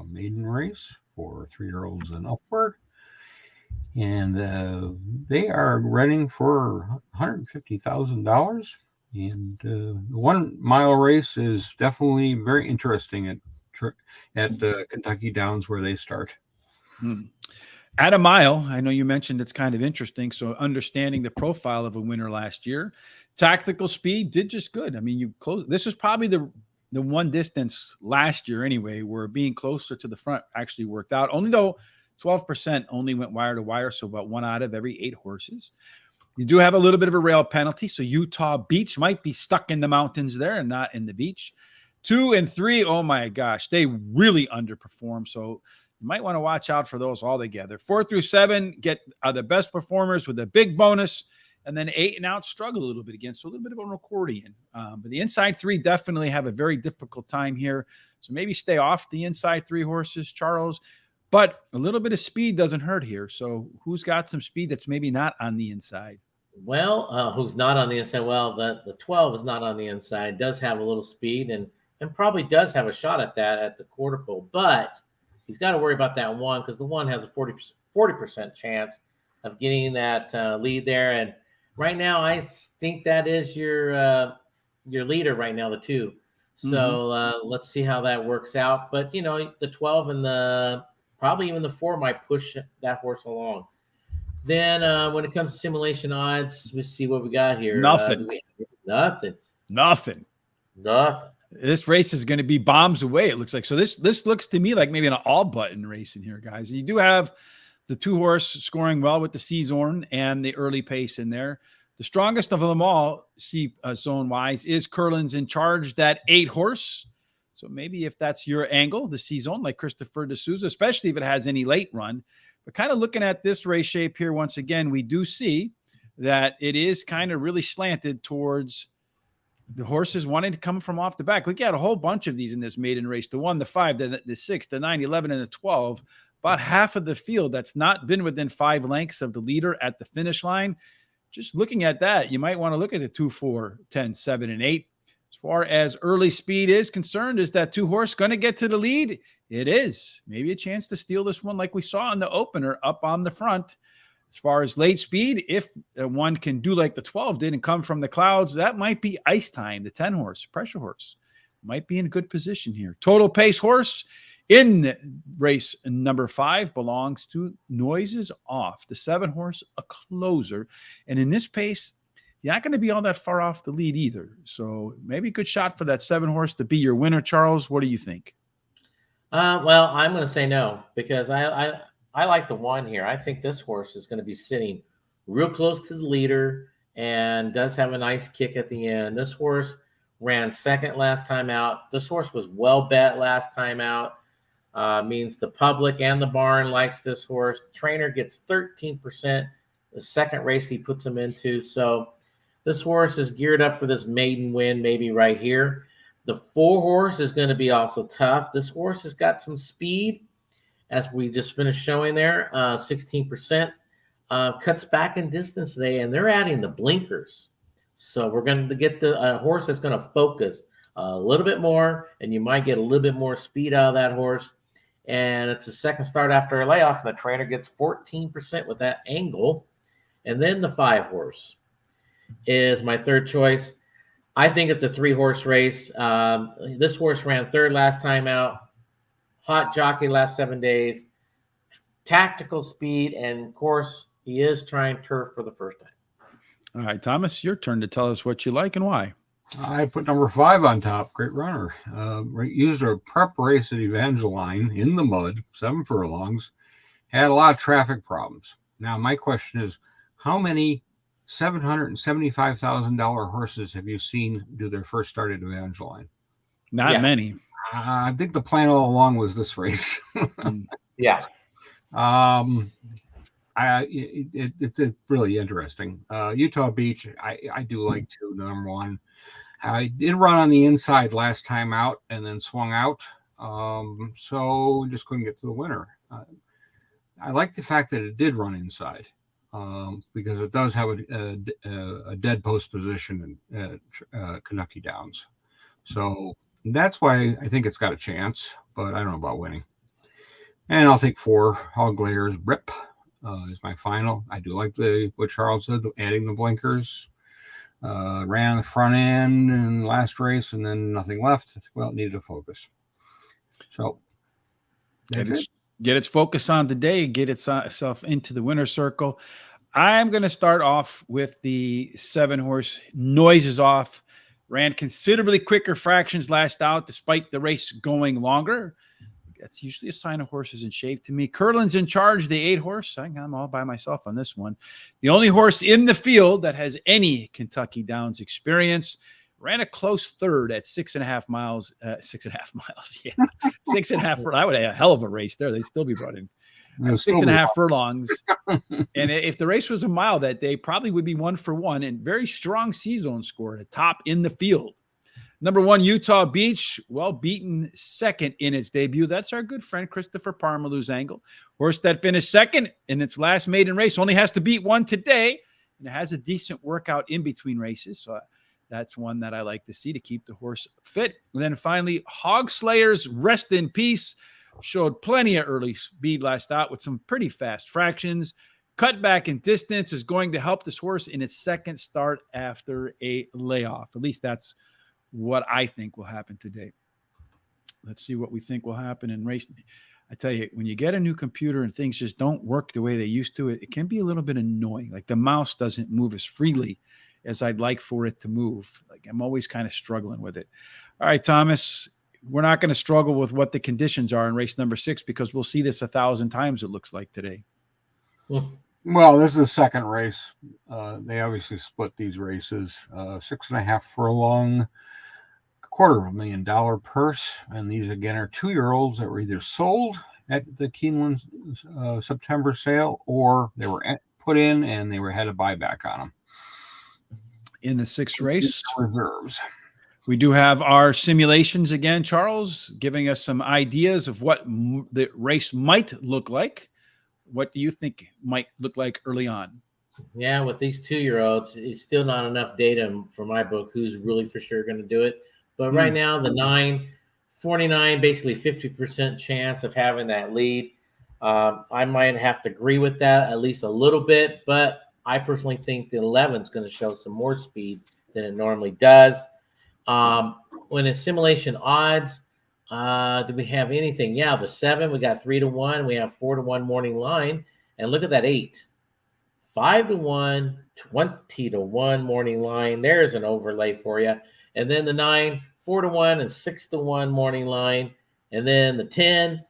maiden race for 3-year-olds and upward. And they are running for $150,000. And the 1 mile race is definitely very interesting at Kentucky Downs where they start. At a mile, I know you mentioned it's kind of interesting. So understanding the profile of a winner last year, tactical speed did just good. I mean, you close. This is probably the one distance last year anyway, where being closer to the front actually worked out. Only though 12% only went wire to wire, so about 1 out of every 8 horses. You do have a little bit of a rail penalty, so Utah Beach might be stuck in the mountains there and not in the beach. 2 and 3, oh my gosh, they really underperform, so you might want to watch out for those altogether. 4 through 7 get the best performers with a big bonus, and then 8 and out struggle a little bit again, so a little bit of an accordion. But the inside 3 definitely have a very difficult time here, so maybe stay off the inside 3 horses, Charles. But a little bit of speed doesn't hurt here. So who's got some speed that's maybe not on the inside? Well, who's not on the inside? Well, the 12 is not on the inside, does have a little speed and probably does have a shot at that at the quarter pole. But he's got to worry about that 1 because the 1 has a 40% chance of getting that lead there. And right now, I think that is your leader right now, the 2. So let's see how that works out. But, you know, the 12 and probably even the 4 might push that horse along. Then when it comes to simulation odds, let's see what we got here. Nothing. Nothing. This race is going to be bombs away, it looks like. So this looks to me like maybe an all-button race in here, guys. You do have the 2 horse scoring well with the Seazorn and the early pace in there. The strongest of them all, zone-wise, is Curlin's In Charge, that 8 horse. So maybe if that's your angle, the season, like Christopher D'Souza, especially if it has any late run. But kind of looking at this race shape here, once again, we do see that it is kind of really slanted towards the horses wanting to come from off the back. Look at a whole bunch of these in this maiden race, the 1, the 5, the 6, the 9, 11, and the 12. About half of the field that's not been within 5 lengths of the leader at the finish line. Just looking at that, you might want to look at the 2, 4, 10, 7, and 8. As far as early speed is concerned, is that 2 horse going to get to the lead? It is. Maybe a chance to steal this one like we saw in the opener up on the front. As far as late speed, if one can do like the 12 did and come from the clouds, that might be ice time. The 10 horse, pressure horse, might be in good position here. Total pace horse in race number 5 belongs to Noises Off. The 7 horse, a closer. And in this pace, you're not going to be all that far off the lead either. So maybe a good shot for that 7 horse to be your winner. Charles, what do you think? Well, I'm going to say no because I like the 1 here. I think this horse is going to be sitting real close to the leader and does have a nice kick at the end. This horse ran 2nd last time out. This horse was well bet last time out. Means the public and the barn likes this horse. Trainer gets 13%. The 2nd race he puts him into. So this horse is geared up for this maiden win, maybe right here. The 4 horse is going to be also tough. This horse has got some speed, as we just finished showing there, 16%. Cuts back in distance today, and they're adding the blinkers. So we're going to get the horse that's going to focus a little bit more, and you might get a little bit more speed out of that horse. And it's a 2nd start after a layoff, and the trainer gets 14% with that angle. And then the 5 horse is my 3rd choice. I think it's a 3 horse race. This horse ran 3rd last time out. Hot jockey last 7 days. Tactical speed, and of course, he is trying turf for the first time. All right, Thomas, your turn to tell us what you like and why. I put number 5 on top. Great runner. Used a prep race at Evangeline in the mud, 7 furlongs. Had a lot of traffic problems. Now, my question is, how many $775,000 horses have you seen do their first start at Evangeline? Not many. I think the plan all along was this race. Yeah. It's really interesting. Utah Beach, I do like too, number 1. I did run on the inside last time out and then swung out. So just couldn't get to the winner. I like the fact that it did run inside, because it does have a dead post position in Kentucky Downs. So that's why I think it's got a chance, but I don't know about winning. And I'll take 4 Hog Layers Rip is my final. I do like what Charles said, adding the blinkers. Ran the front end in the last race and then nothing left. Well, it needed a focus. So get its focus on today, get itself into the winner's circle. I'm going to start off with the 7-horse Noises Off. Ran considerably quicker fractions last out, despite the race going longer. That's usually a sign a horse is in shape to me. Curlin's in charge, the 8-horse. I'm all by myself on this one. The only horse in the field that has any Kentucky Downs experience. Ran a close third at 6.5 miles. 6.5 miles, yeah. 6.5. I would have a hell of a race there. They'd still be running 6.5 furlongs. And if the race was a mile that day, probably would be 1 for 1 and very strong C-zone score at top in the field. Number 1, Utah Beach, well beaten second in its debut. That's our good friend Christopher Parmalou's angle. Horse that finished second in its last maiden race only has to beat 1 today, and it has a decent workout in between races. So that's one that I like to see to keep the horse fit. And then finally, Hog Slayers, Rest in Peace, showed plenty of early speed last out with some pretty fast fractions. Cut back in distance is going to help this horse in its second start after a layoff. At least that's what I think will happen today. Let's see what we think will happen in race. I tell you, when you get a new computer and things just don't work the way they used to, it can be a little bit annoying. Like the mouse doesn't move as freely as I'd like for it to move. Like I'm always kind of struggling with it. All right, Thomas, we're not going to struggle with what the conditions are in race number 6 because we'll see this 1,000 times, it looks like today. Well, this is the second race. They obviously split these races. 6.5 furlong, $250,000 purse. And these again are 2-year-olds that were either sold at the Keeneland September sale or they were put in and they had a buyback on them. In the 6th race, reserves. We do have our simulations again, Charles, giving us some ideas of what the race might look like. What do you think might look like early on? Yeah, with these 2-year-olds, it's still not enough data for my book who's really for sure going to do it. But right now, the 949, basically 50% chance of having that lead. I might have to agree with that at least a little bit, but I personally think the 11 is going to show some more speed than it normally does. When it's simulation odds, do we have anything? Yeah, the 7, we got 3-1. We have 4-1 morning line. And look at that 8. 5-1, 20-1 morning line. There's an overlay for you. And then the 9, 4-1 and 6-1 morning line. And then the 10,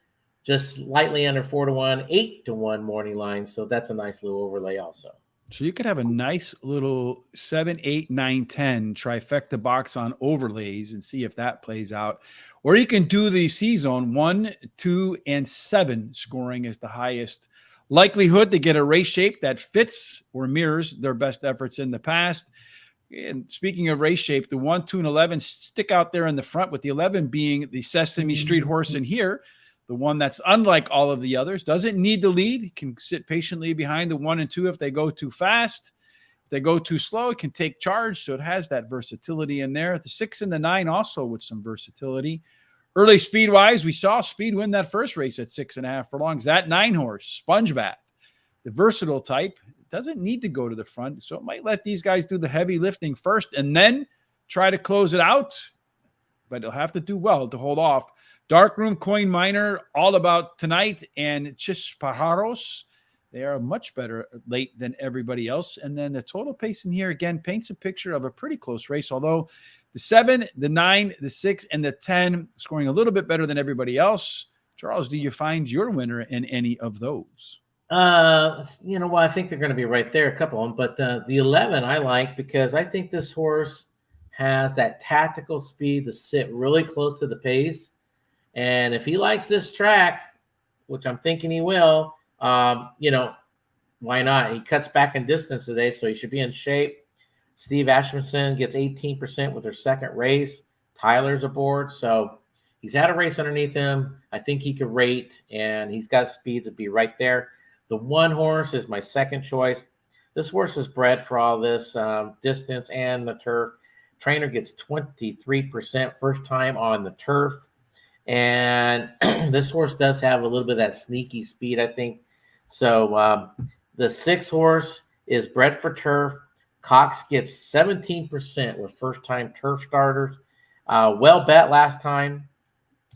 just slightly under 4-1, 8-1 morning line. So that's a nice little overlay also. So you could have a nice little 7, 8, 9, 10 trifecta box on overlays and see if that plays out. Or you can do the C-zone 1, 2, and 7 scoring as the highest likelihood to get a race shape that fits or mirrors their best efforts in the past. And speaking of race shape, the 1, 2, and 11 stick out there in the front, with the 11 being the Sesame Street horse in here. The one that's unlike all of the others, doesn't need the lead. It can sit patiently behind the 1 and 2 if they go too fast. If they go too slow, it can take charge. So it has that versatility in there. The 6 and the 9 also with some versatility. Early speed-wise, we saw Speed win that first race at 6.5 furlongs. That 9-horse, Sponge Bath, the versatile type, doesn't need to go to the front. So it might let these guys do the heavy lifting first and then try to close it out. But they'll have to do well to hold off. Darkroom, Coin Miner, All About Tonight, and Chispajaros. They are much better late than everybody else. And then the total pace in here, again, paints a picture of a pretty close race, although the 7, the 9, the 6, and the 10 scoring a little bit better than everybody else. Charles, do you find your winner in any of those? Well, I think they're going to be right there, a couple of them. But the 11 I like because I think this horse has that tactical speed to sit really close to the pace. And if he likes this track, which I'm thinking he will, why not? He cuts back in distance today, so he should be in shape. Steve Asmussen gets 18% with their second race. Tyler's aboard. So, He's had a race underneath him. I think he could rate, and he's got speed to be right there. The 1 horse is my second choice. This horse is bred for all this distance and the turf. Trainer gets 23% first time on the turf. And this horse does have a little bit of that sneaky speed, I think. So the 6 horse is bred for turf. Cox gets 17% with first-time turf starters. Well bet last time.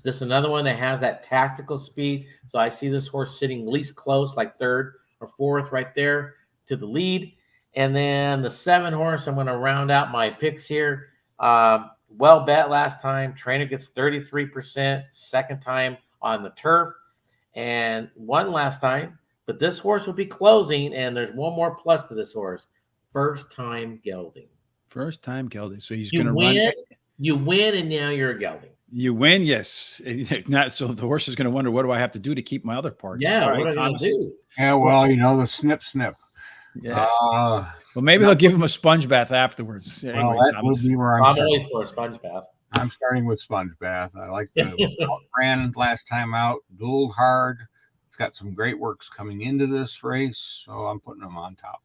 This is another one that has that tactical speed. So I see this horse sitting least close, like 3rd or 4th right there to the lead. And then the 7 horse, I'm going to round out my picks here. Well bet last time. Trainer gets 33%, second time on the turf, and won last time. But this horse will be closing, and there's one more plus to this horse. First time gelding. First time gelding. So he's going to run. You win, and now you're a gelding. You win, yes. Not so the horse is going to wonder, what do I have to do to keep my other parts? Yeah, right, what do I do? Yeah, well, the snip. Yes. Well, maybe they'll give him a sponge bath afterwards. Well, Anyway, that would be where I'm always for a sponge bath. I'm starting with sponge bath. I like the ran last time out, dueled hard. It's got some great works coming into this race, so I'm putting them on top.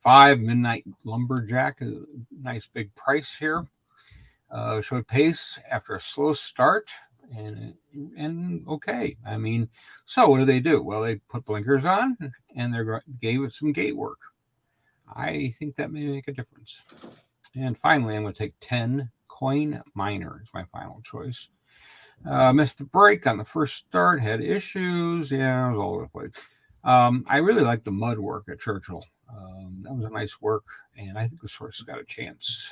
5, Midnight Lumberjack, a nice big price here. Showed pace after a slow start, and okay. I mean, so what do? Well, they put blinkers on, and they gave it some gate work. I think that may make a difference. And finally, I'm going to take 10, Coin Miner is my final choice. Missed the break on the first start, had issues. Yeah, it was all over the place. I really like the mud work at Churchill. That was a nice work, and I think this horse has got a chance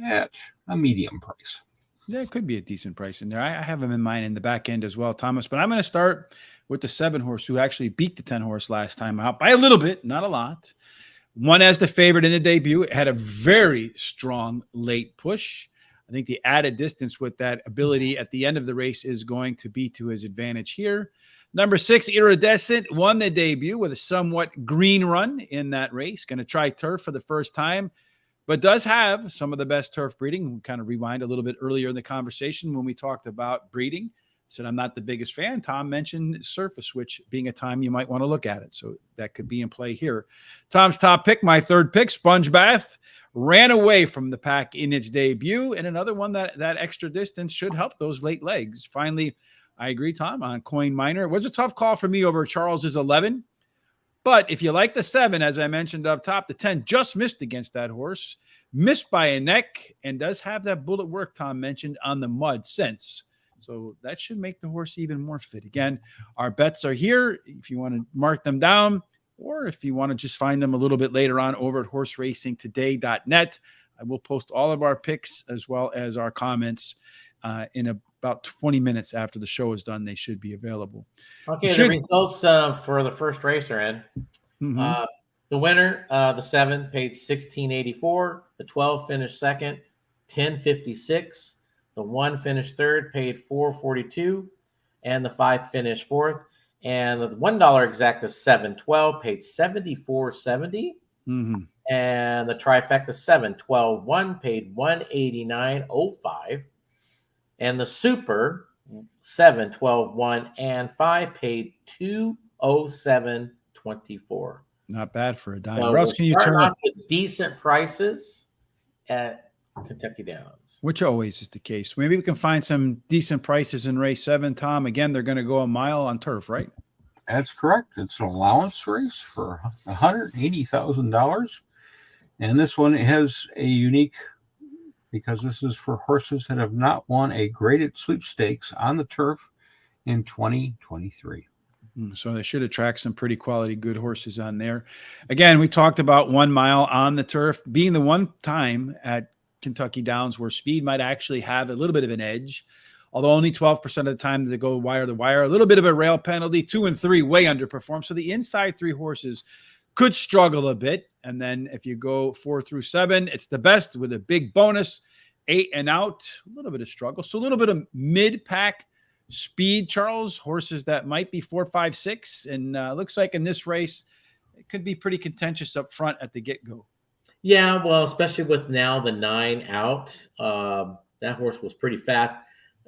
at a medium price. Yeah, it could be a decent price in there. I have him in mind in the back end as well, Thomas. But I'm going to start with the 7 horse, who actually beat the 10 horse last time out by a little bit, not a lot. Won as the favorite in the debut. It had a very strong late push. I think the added distance with that ability at the end of the race is going to be to his advantage here. Number 6, Iridescent, won the debut with a somewhat green run in that race. Going to try turf for the first time, but does have some of the best turf breeding. We kind of rewind a little bit earlier in the conversation when we talked about breeding. Said I'm not the biggest fan. Tom mentioned surface switch being a time you might want to look at it. So that could be in play here. Tom's top pick, my 3rd pick, Sponge Bath, ran away from the pack in its debut. And another one that extra distance should help those late legs. Finally, I agree, Tom, on Coin Miner. It was a tough call for me over Charles's 11. But if you like the 7, as I mentioned up top, the 10 just missed against that horse. Missed by a neck and does have that bullet work Tom mentioned on the mud sense. So that should make the horse even more fit. Again, our bets are here if you want to mark them down, or if you want to just find them a little bit later on over at horseracingtoday.net. I will post all of our picks as well as our comments in about 20 minutes after the show is done. They should be available. Okay, the results for the first race are in. Mm-hmm. The winner, the 7, paid $16.84. The 12 finished second, $10.56. The 1 finished third, paid $4.42, and the 5 finished fourth. And the $1 exacta 7-12 paid $74.70. Mm-hmm. And the trifecta 7-12-1 paid $189.05. And the super 7-12-1 and 5 paid $207.24. Not bad for a dime. So Where else can you turn up? Decent prices at Kentucky Downs. Which always is the case. Maybe we can find some decent prices in race 7, Tom. Again, they're going to go a mile on turf, right? That's correct. It's an allowance race for $180,000. And this one has a unique, because this is for horses that have not won a graded sweepstakes on the turf in 2023. So they should attract some pretty quality, good horses on there. Again, we talked about 1 mile on the turf being the one time at Kentucky Downs where speed might actually have a little bit of an edge, although only 12% of the time they go wire to wire. A little bit of a rail penalty. 2 and 3 way underperform. So the inside 3 horses could struggle a bit. And then if you go 4 through 7, it's the best with a big bonus. 8 and out, a little bit of struggle. So a little bit of mid-pack speed, Charles, horses that might be 4, 5, 6. And looks like in this race, it could be pretty contentious up front at the get-go. Yeah, well, especially with now the 9 out, that horse was pretty fast.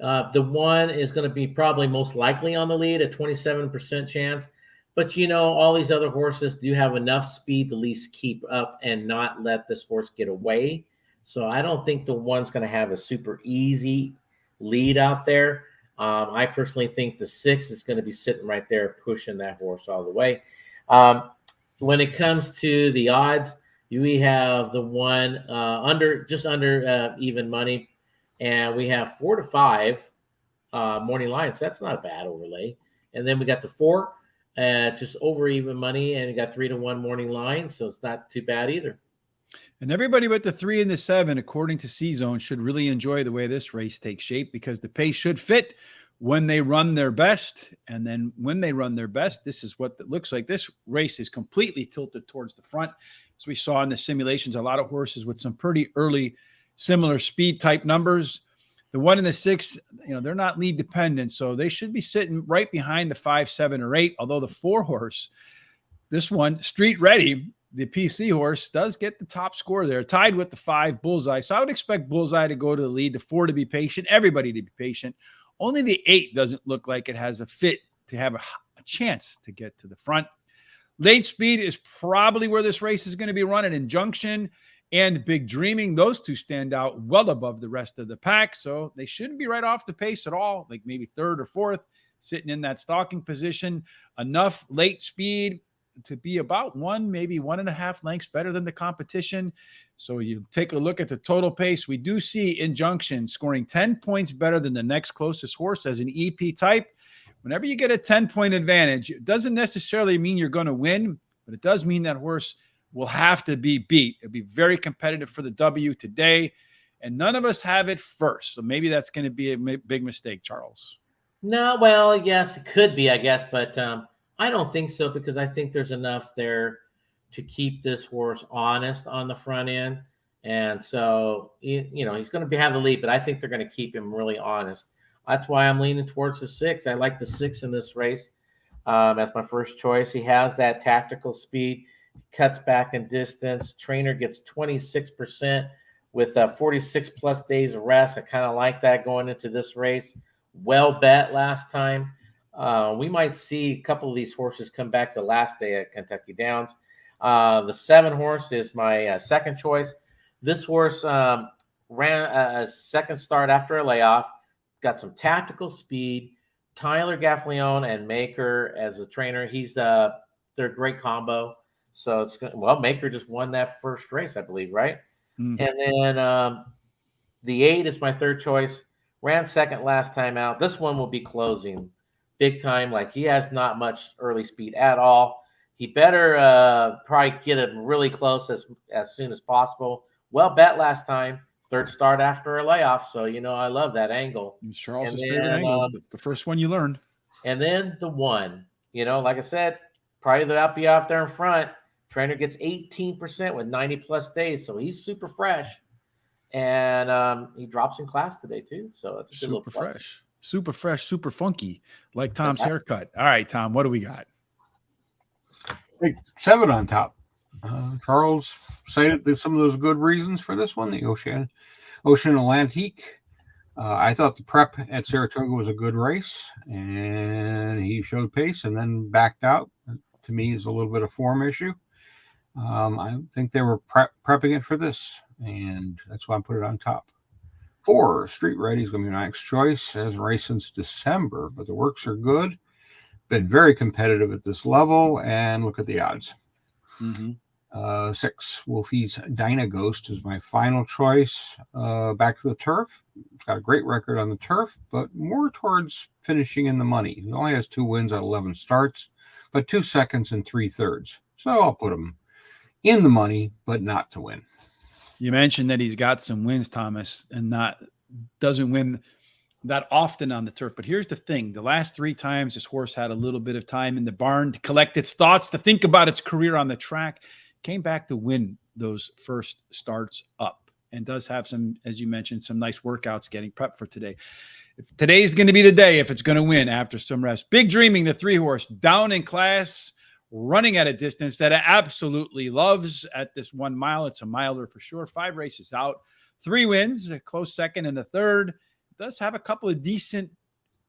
The one is going to be probably most likely on the lead, a 27% chance. But all these other horses do have enough speed to at least keep up and not let this horse get away. So I don't think the one's going to have a super easy lead out there. I personally think the 6 is going to be sitting right there pushing that horse all the way. When it comes to the odds, we have the one just under even money, and we have 4 to 5 morning lines. That's not a bad overlay. And then we got the 4 just over even money, and you got 3 to 1 morning line, so it's not too bad either. And everybody but the 3 and the 7, according to C-Zone, should really enjoy the way this race takes shape, because the pace should fit when they run their best. And then when they run their best, this is what it looks like. This race is completely tilted towards the front. As we saw in the simulations, a lot of horses with some pretty early similar speed type numbers. The 1 and the 6, they're not lead dependent, so they should be sitting right behind the 5, 7, or 8. Although the 4 horse, this one, Street Ready, the PC horse, does get the top score there, tied with the 5 Bullseye. So I would expect Bullseye to go to the lead, the 4 to be patient, everybody to be patient. Only the 8 doesn't look like it has a fit to have a chance to get to the front. Late Speed is probably where this race is going to be running. Injunction and Big Dreaming, those 2 stand out well above the rest of the pack, so they shouldn't be right off the pace at all, like maybe 3rd or 4th, sitting in that stalking position. Enough Late Speed to be about 1, maybe 1.5 lengths better than the competition. So you take a look at the total pace. We do see Injunction scoring 10 points better than the next closest horse as an EP type. Whenever you get a 10-point advantage, it doesn't necessarily mean you're going to win, but it does mean that horse will have to be beat. It'll be very competitive for the W today, and none of us have it first. So maybe that's going to be a big mistake, Charles. No, well, yes, it could be, I guess, but I don't think so, because I think there's enough there to keep this horse honest on the front end. And so, he's going to have the lead, but I think they're going to keep him really honest. That's why I'm leaning towards the 6. I like the 6 in this race. That's my first choice. He has that tactical speed, cuts back in distance. Trainer gets 26% with 46 plus days of rest. I kind of like that going into this race. Well bet last time. We might see a couple of these horses come back the last day at Kentucky Downs. The 7 horse is my second choice. This horse ran a second start after a layoff, got some tactical speed. Tyler Gaffleone and Maker as a trainer. They're a great combo. So Maker just won that first race, I believe, right? Mm-hmm. And then the 8 is my third choice. Ran second last time out. This one will be closing big time. Like, he has not much early speed at all. He better probably get him really close as soon as possible. Well bet last time. Third start after a layoff. So, I love that angle. Charles' favorite angle, the first one you learned. And then the 1, like I said, probably they'll be out there in front. Trainer gets 18% with 90 plus days. So he's super fresh. And he drops in class today too. So it's super fresh, super funky, like Tom's haircut. All right, Tom, what do we got? 7 on top. Charles cited some of those good reasons for this one. The Ocean Atlantique. I thought the prep at Saratoga was a good race, and he showed pace and then backed out. To me, is a little bit of form issue. I think they were prepping it for this, and that's why I put it on top. 4, Street Ready is going to be my next choice. Has raced since December, but the works are good. Been very competitive at this level, and look at the odds. Mm-hmm. 6, Wolfie's Dyna Ghost is my final choice. Back to the turf. It's got a great record on the turf, but more towards finishing in the money. He only has 2 wins out of 11 starts, but 2 seconds and 3/3. So I'll put him in the money, but not to win. You mentioned that he's got some wins, Thomas, and doesn't win that often on the turf. But here's the thing. The last 3 times this horse had a little bit of time in the barn to collect its thoughts, to think about its career on the track, came back to win those first starts up, and does have some, as you mentioned, some nice workouts getting prepped for today. If today's going to be the day if it's going to win after some rest. Big Dreaming, the 3 horse, down in class, running at a distance that it absolutely loves at this 1 mile. It's a miler for sure. 5 races out, 3 wins, a close second and a third. does have a couple of decent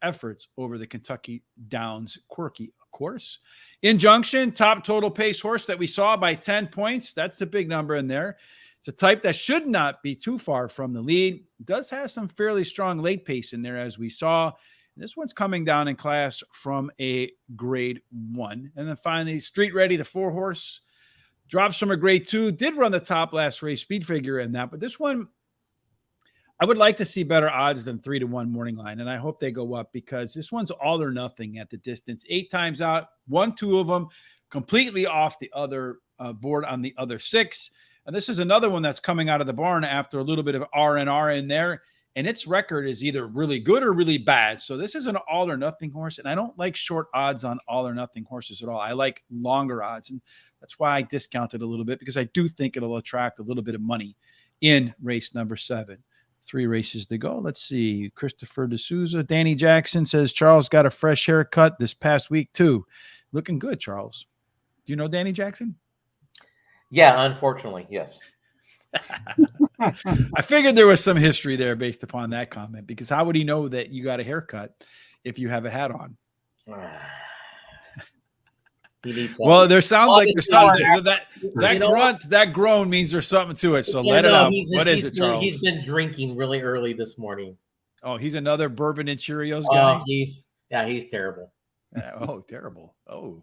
efforts over the Kentucky Downs Quirky course. Injunction, top total pace horse that we saw by 10 points. That's a big number in there. It's a type that should not be too far from the lead. Does have some fairly strong late pace in there, as we saw. This one's coming down in class from a grade 1. And then finally, Street Ready, the 4-horse, drops from a grade 2. Did run the top last race, speed figure in that. But this one, I would like to see better odds than 3-1 morning line. And I hope they go up, because this one's all or nothing at the distance. 8 times out, 2 of them completely off the other board on the other 6. And this is another one that's coming out of the barn after a little bit of R&R in there. And its record is either really good or really bad. So this is an all or nothing horse. And I don't like short odds on all or nothing horses at all. I like longer odds. And that's why I discounted a little bit, because I do think it'll attract a little bit of money in race number 7. 3 races to go. Let's see. Christopher D'Souza. Danny Jackson says Charles got a fresh haircut this past week too. Looking good, Charles. Do you know Danny Jackson? Yeah, unfortunately, yes. I figured there was some history there based upon that comment, because how would he know that you got a haircut if you have a hat on? Well, there sounds like there's something that groan means there's something to it. So let it out. What is it, Charles? He's been drinking really early this morning. Oh, he's another bourbon and Cheerios guy. He's terrible. Oh, terrible. Oh,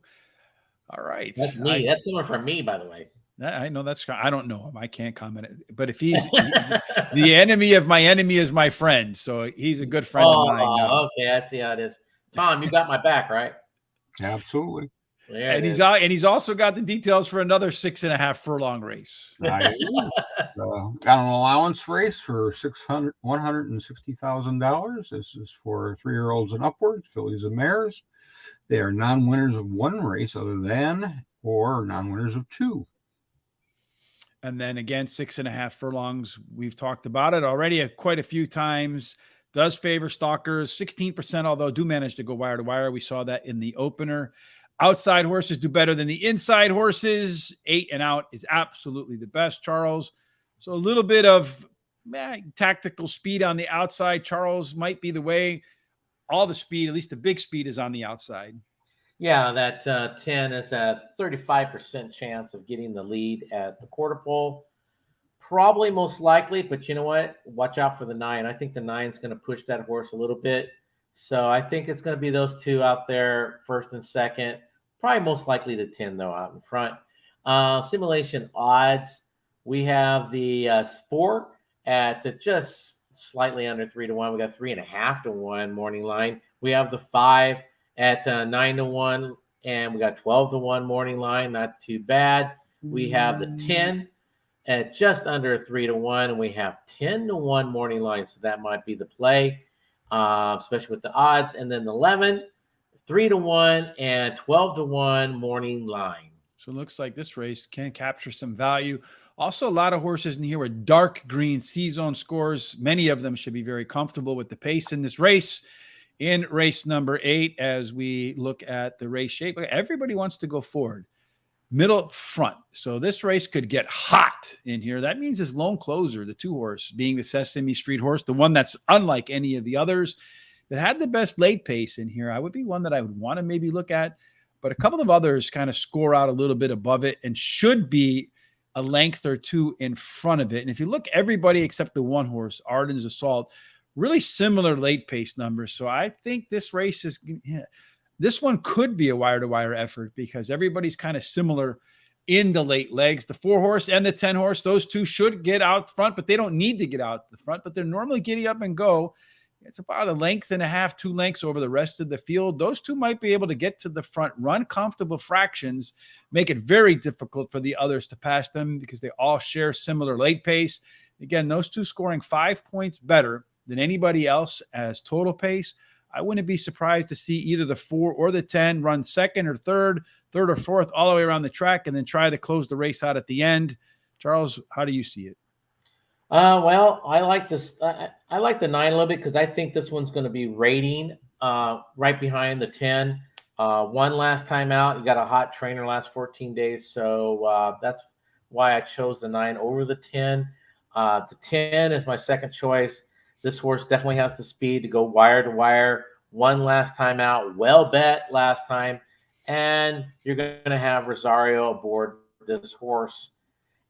all right. That's me. That's the one from me, by the way. I know I don't know him. I can't comment. But if he's the enemy of my enemy is my friend, so he's a good friend of mine. Oh, okay. I see how it is. Tom, you got my back, right? Absolutely. There and he's also got the details for another 6.5 furlong race. Got an allowance race for $160,000. This is for 3-year-olds and upwards, fillies and mares. They are non-winners of 1 race or non-winners of 2. And then again, 6.5 furlongs. We've talked about it already quite a few times. Does favor stalkers, 16%, although do manage to go wire to wire. We saw that in the opener. Outside horses do better than the inside horses. 8 and out is absolutely the best, Charles. So a little bit of tactical speed on the outside. Charles might be the way. All the speed, at least the big speed, is on the outside. Yeah, that 10 is a 35% chance of getting the lead at the quarter pole. Probably most likely, but you know what? Watch out for the 9. I think the 9 is going to push that horse a little bit. So I think it's going to be those 2 out there, first and second. Probably most likely the 10, though, out in front. Simulation odds. We have the 4 at just slightly under 3-1. We got 3.5-1 morning line. We have the 5 at 9-1, and we got 12-1 morning line. Not too bad. We have the 10 at just under 3-1, and we have 10-1 morning line. So that might be the play, especially with the odds. And then the 11, 3-1, and 12-1 morning line. So it looks like this race can capture some value. Also, a lot of horses in here with dark green C-zone scores. Many of them should be very comfortable with the pace in this race. In race number 8, as we look at the race shape, everybody wants to go forward, middle, front. So this race could get hot in here. That means this lone closer, the 2-horse, being the Sesame Street horse, the one that's unlike any of the others, that had the best late pace in here, I would be one that I would want to maybe look at. But a couple of others kind of score out a little bit above it and should be a length or 2 in front of it. And if you look, everybody except the 1 horse, Arden's Assault, really similar late pace numbers. So I think this race is, this one could be a wire to wire effort, because everybody's kind of similar in the late legs. The 4 horse and the 10 horse, those 2 should get out front, but they don't need to get out the front, but they're normally giddy up and go. It's about a length and a half, 2 lengths over the rest of the field. Those 2 might be able to get to the front, run comfortable fractions, make it very difficult for the others to pass them, because they all share similar late pace. Again, those 2 scoring 5 points better than anybody else as total pace. I wouldn't be surprised to see either the 4 or the 10 run second or third or fourth all the way around the track, and then try to close the race out at the end. Charles, how do you see it? Well, I like this. I like the 9 a little bit, because I think this one's going to be rating right behind the 10. One last time out. You got a hot trainer last 14 days. So that's why I chose the 9 over the 10. The 10 is my second choice. This horse definitely has the speed to go wire to wire. One last time out, well bet last time. And you're going to have Rosario aboard this horse.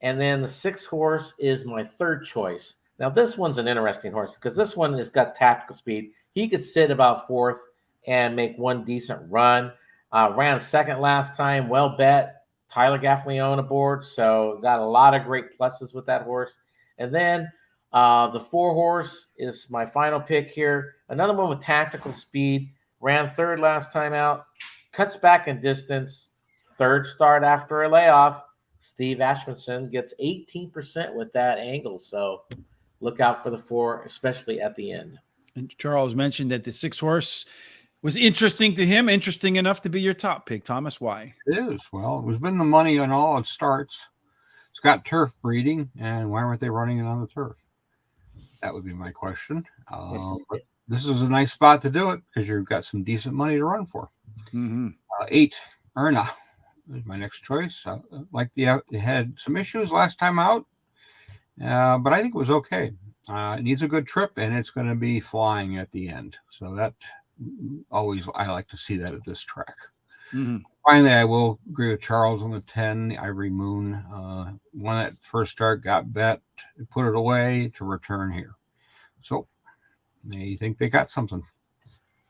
And then the 6th horse is my 3rd choice. Now, this one's an interesting horse because this one has got tactical speed. He could sit about 4th and make one decent run. Ran 2nd last time, well bet. Tyler Gaffleone aboard, so got a lot of great pluses with that horse. And then the 4 horse is my final pick here. Another one with tactical speed. Ran 3rd last time out. Cuts back in distance. 3rd start after a layoff. Steve Ashmanson gets 18% with that angle. So look out for the 4, especially at the end. And Charles mentioned that the 6 horse was interesting to him, interesting enough to be your top pick. Thomas, why? It is. Well, it was been the money on all its starts. It's got turf breeding, and why weren't they running it on the turf? That would be my question. But this is a nice spot to do it because you've got some decent money to run for. 8, Erna is my next choice. Like it had some issues last time out, but I think it was okay. It needs a good trip, and it's going to be flying at the end. So that always, I like to see that at this track. Finally, I will agree with Charles on the 10, the Ivory Moon. One at first start, got bet, put it away to return here. So they think they got something.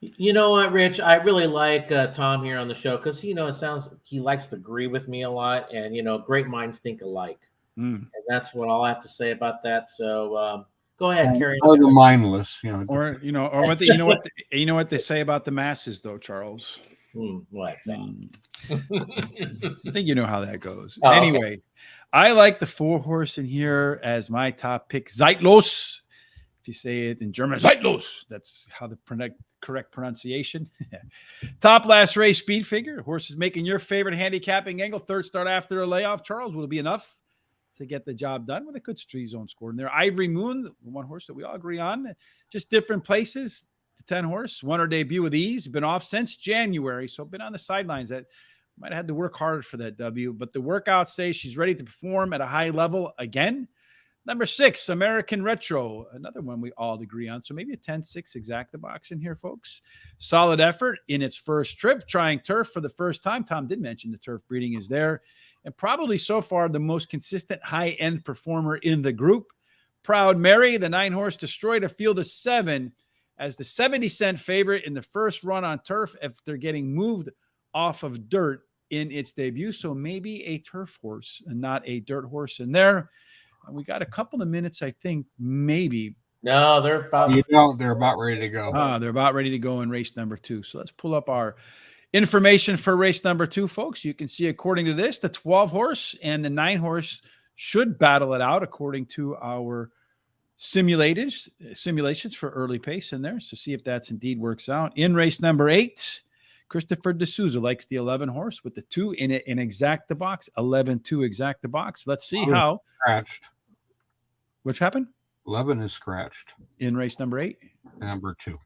You know what, Rich? I really like Tom here on the show because, it sounds he likes to agree with me a lot. And, great minds think alike. And that's what I'll have to say about that. So go ahead, carry on. Or the mindless, Or what what they say about the masses, though, Charles. What's that? I think you know how that goes. Oh, anyway, okay. I like the 4 horse in here as my top pick, Zeitlos. If you say it in German, Zeitlos. That's how the correct pronunciation. Top last race speed figure. Horse is making your favorite handicapping angle. 3rd start after a layoff. Charles, will it be enough to get the job done with a good street zone score? And there, Ivory Moon, one horse that we all agree on. Just different places. The 10 horse won her debut with ease. Been off since January, so been on the sidelines. That might have had to work harder for that W, but the workouts say she's ready to perform at a high level again. Number 6, American Retro, another one we all agree on. So maybe a 10-6 exacta box in here, folks. Solid effort in its first trip, trying turf for the first time. Tom did mention the turf breeding is there, and probably so far the most consistent high-end performer in the group. Proud Mary, the 9 horse, destroyed a field of 7 as the 70-cent favorite in the first run on turf after getting moved off of dirt in its debut. So maybe a turf horse and not a dirt horse in there. We got a couple of minutes, I think, maybe. No, they're about they're about ready to go. They're about ready to go in race number 2. So let's pull up our information for race number 2, folks. You can see, according to this, the 12 horse and the 9 horse should battle it out according to our simulations for early pace in there. So see if that's indeed works out. In race number 8, Christopher D'Souza likes the 11 horse with the 2 in it in exacta box, 11-2 exacta box. Let's see how. Scratched. Which happened? 11 is scratched. In race number 8? Number 2.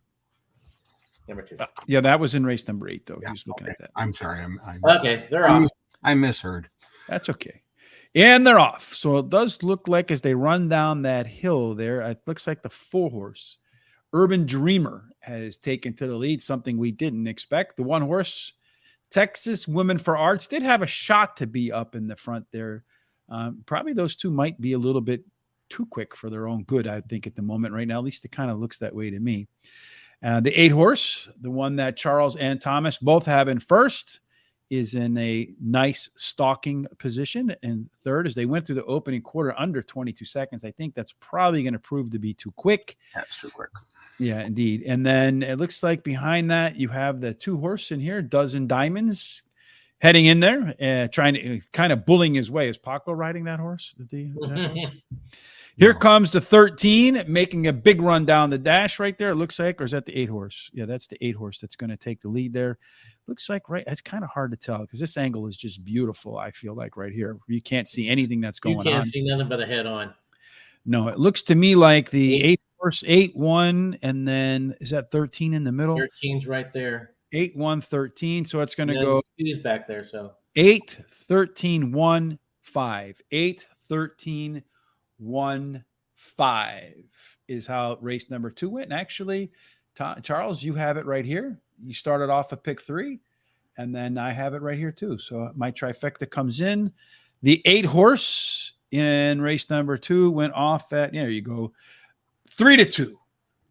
Number 2. Yeah, that was in race number 8, though. Yeah, He was looking at that. I'm sorry. Okay, they're off. I misheard. That's okay. And they're off. So it does look like as they run down that hill there, it looks like the 4 horse, Urban Dreamer, has taken to the lead, something we didn't expect. The 1 horse, Texas Women for Arts, did have a shot to be up in the front there. Probably those 2 might be a little bit too quick for their own good, I think, at the moment right now. At least it kind of looks that way to me. The 8 horse, the one that Charles and Thomas both have in first, is in a nice stalking position. And 3rd, as they went through the opening quarter under 22 seconds, I think that's probably going to prove to be too quick. That's too quick. Yeah, indeed. And then it looks like behind that, you have the 2 horse in here, Dozen Diamonds, heading in there, trying to kind of bullying his way. Is Paco riding that horse? Here comes the 13, making a big run down the dash right there. It looks like, or is that the 8 horse? Yeah, that's the 8 horse that's going to take the lead there. Looks like, right, it's kind of hard to tell because this angle is just beautiful, I feel like, right here. You can't see anything that's going on. You can't see nothing but a head on. No, it looks to me like the 8 horse, 8-1, and then is that 13 in the middle? 13's right there. 8-1, 13. So it's going to go. He's back there. So 8, 13, 1, 5. 8, 13, 1, is how race number 2 went. And actually, Charles, you have it right here. You started off at pick 3, and then I have it right here too. So my trifecta comes in. The 8 horse in race number 2 went off at, there you go, 3-2.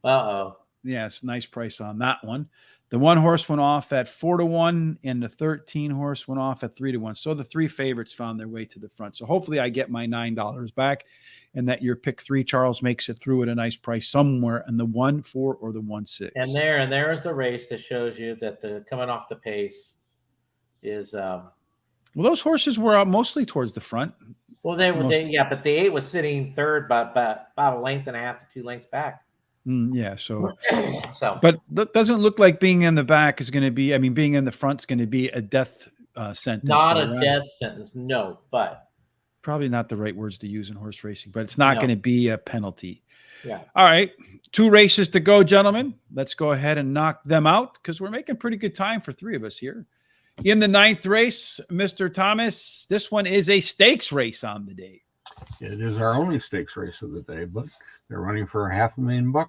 Uh-oh. Yes, nice price on that one. The 1 horse went off at 4-1, and the 13 horse went off at 3-1. So the 3 favorites found their way to the front. So hopefully I get my $9 back, and that your pick 3, Charles, makes it through at a nice price somewhere in the 1-4 or the 1-6. And there is the race that shows you that the coming off the pace is well, those horses were out mostly towards the front. well, yeah, but the 8 was sitting third by about a length and a half to 2 lengths back. Yeah, so So, but that doesn't look like being in the back is going to be. I mean, being in the front is going to be a death sentence. not a death sentence, no, but probably not the right words to use in horse racing, but it's not going to be a penalty. Yeah. All right, 2 races to go, gentlemen. Let's go ahead and knock them out because we're making pretty good time for 3 of us here. In the 9th race, Mr. Thomas, this one is a stakes race on the day. It is our only stakes race of the day, but they're running for $500,000.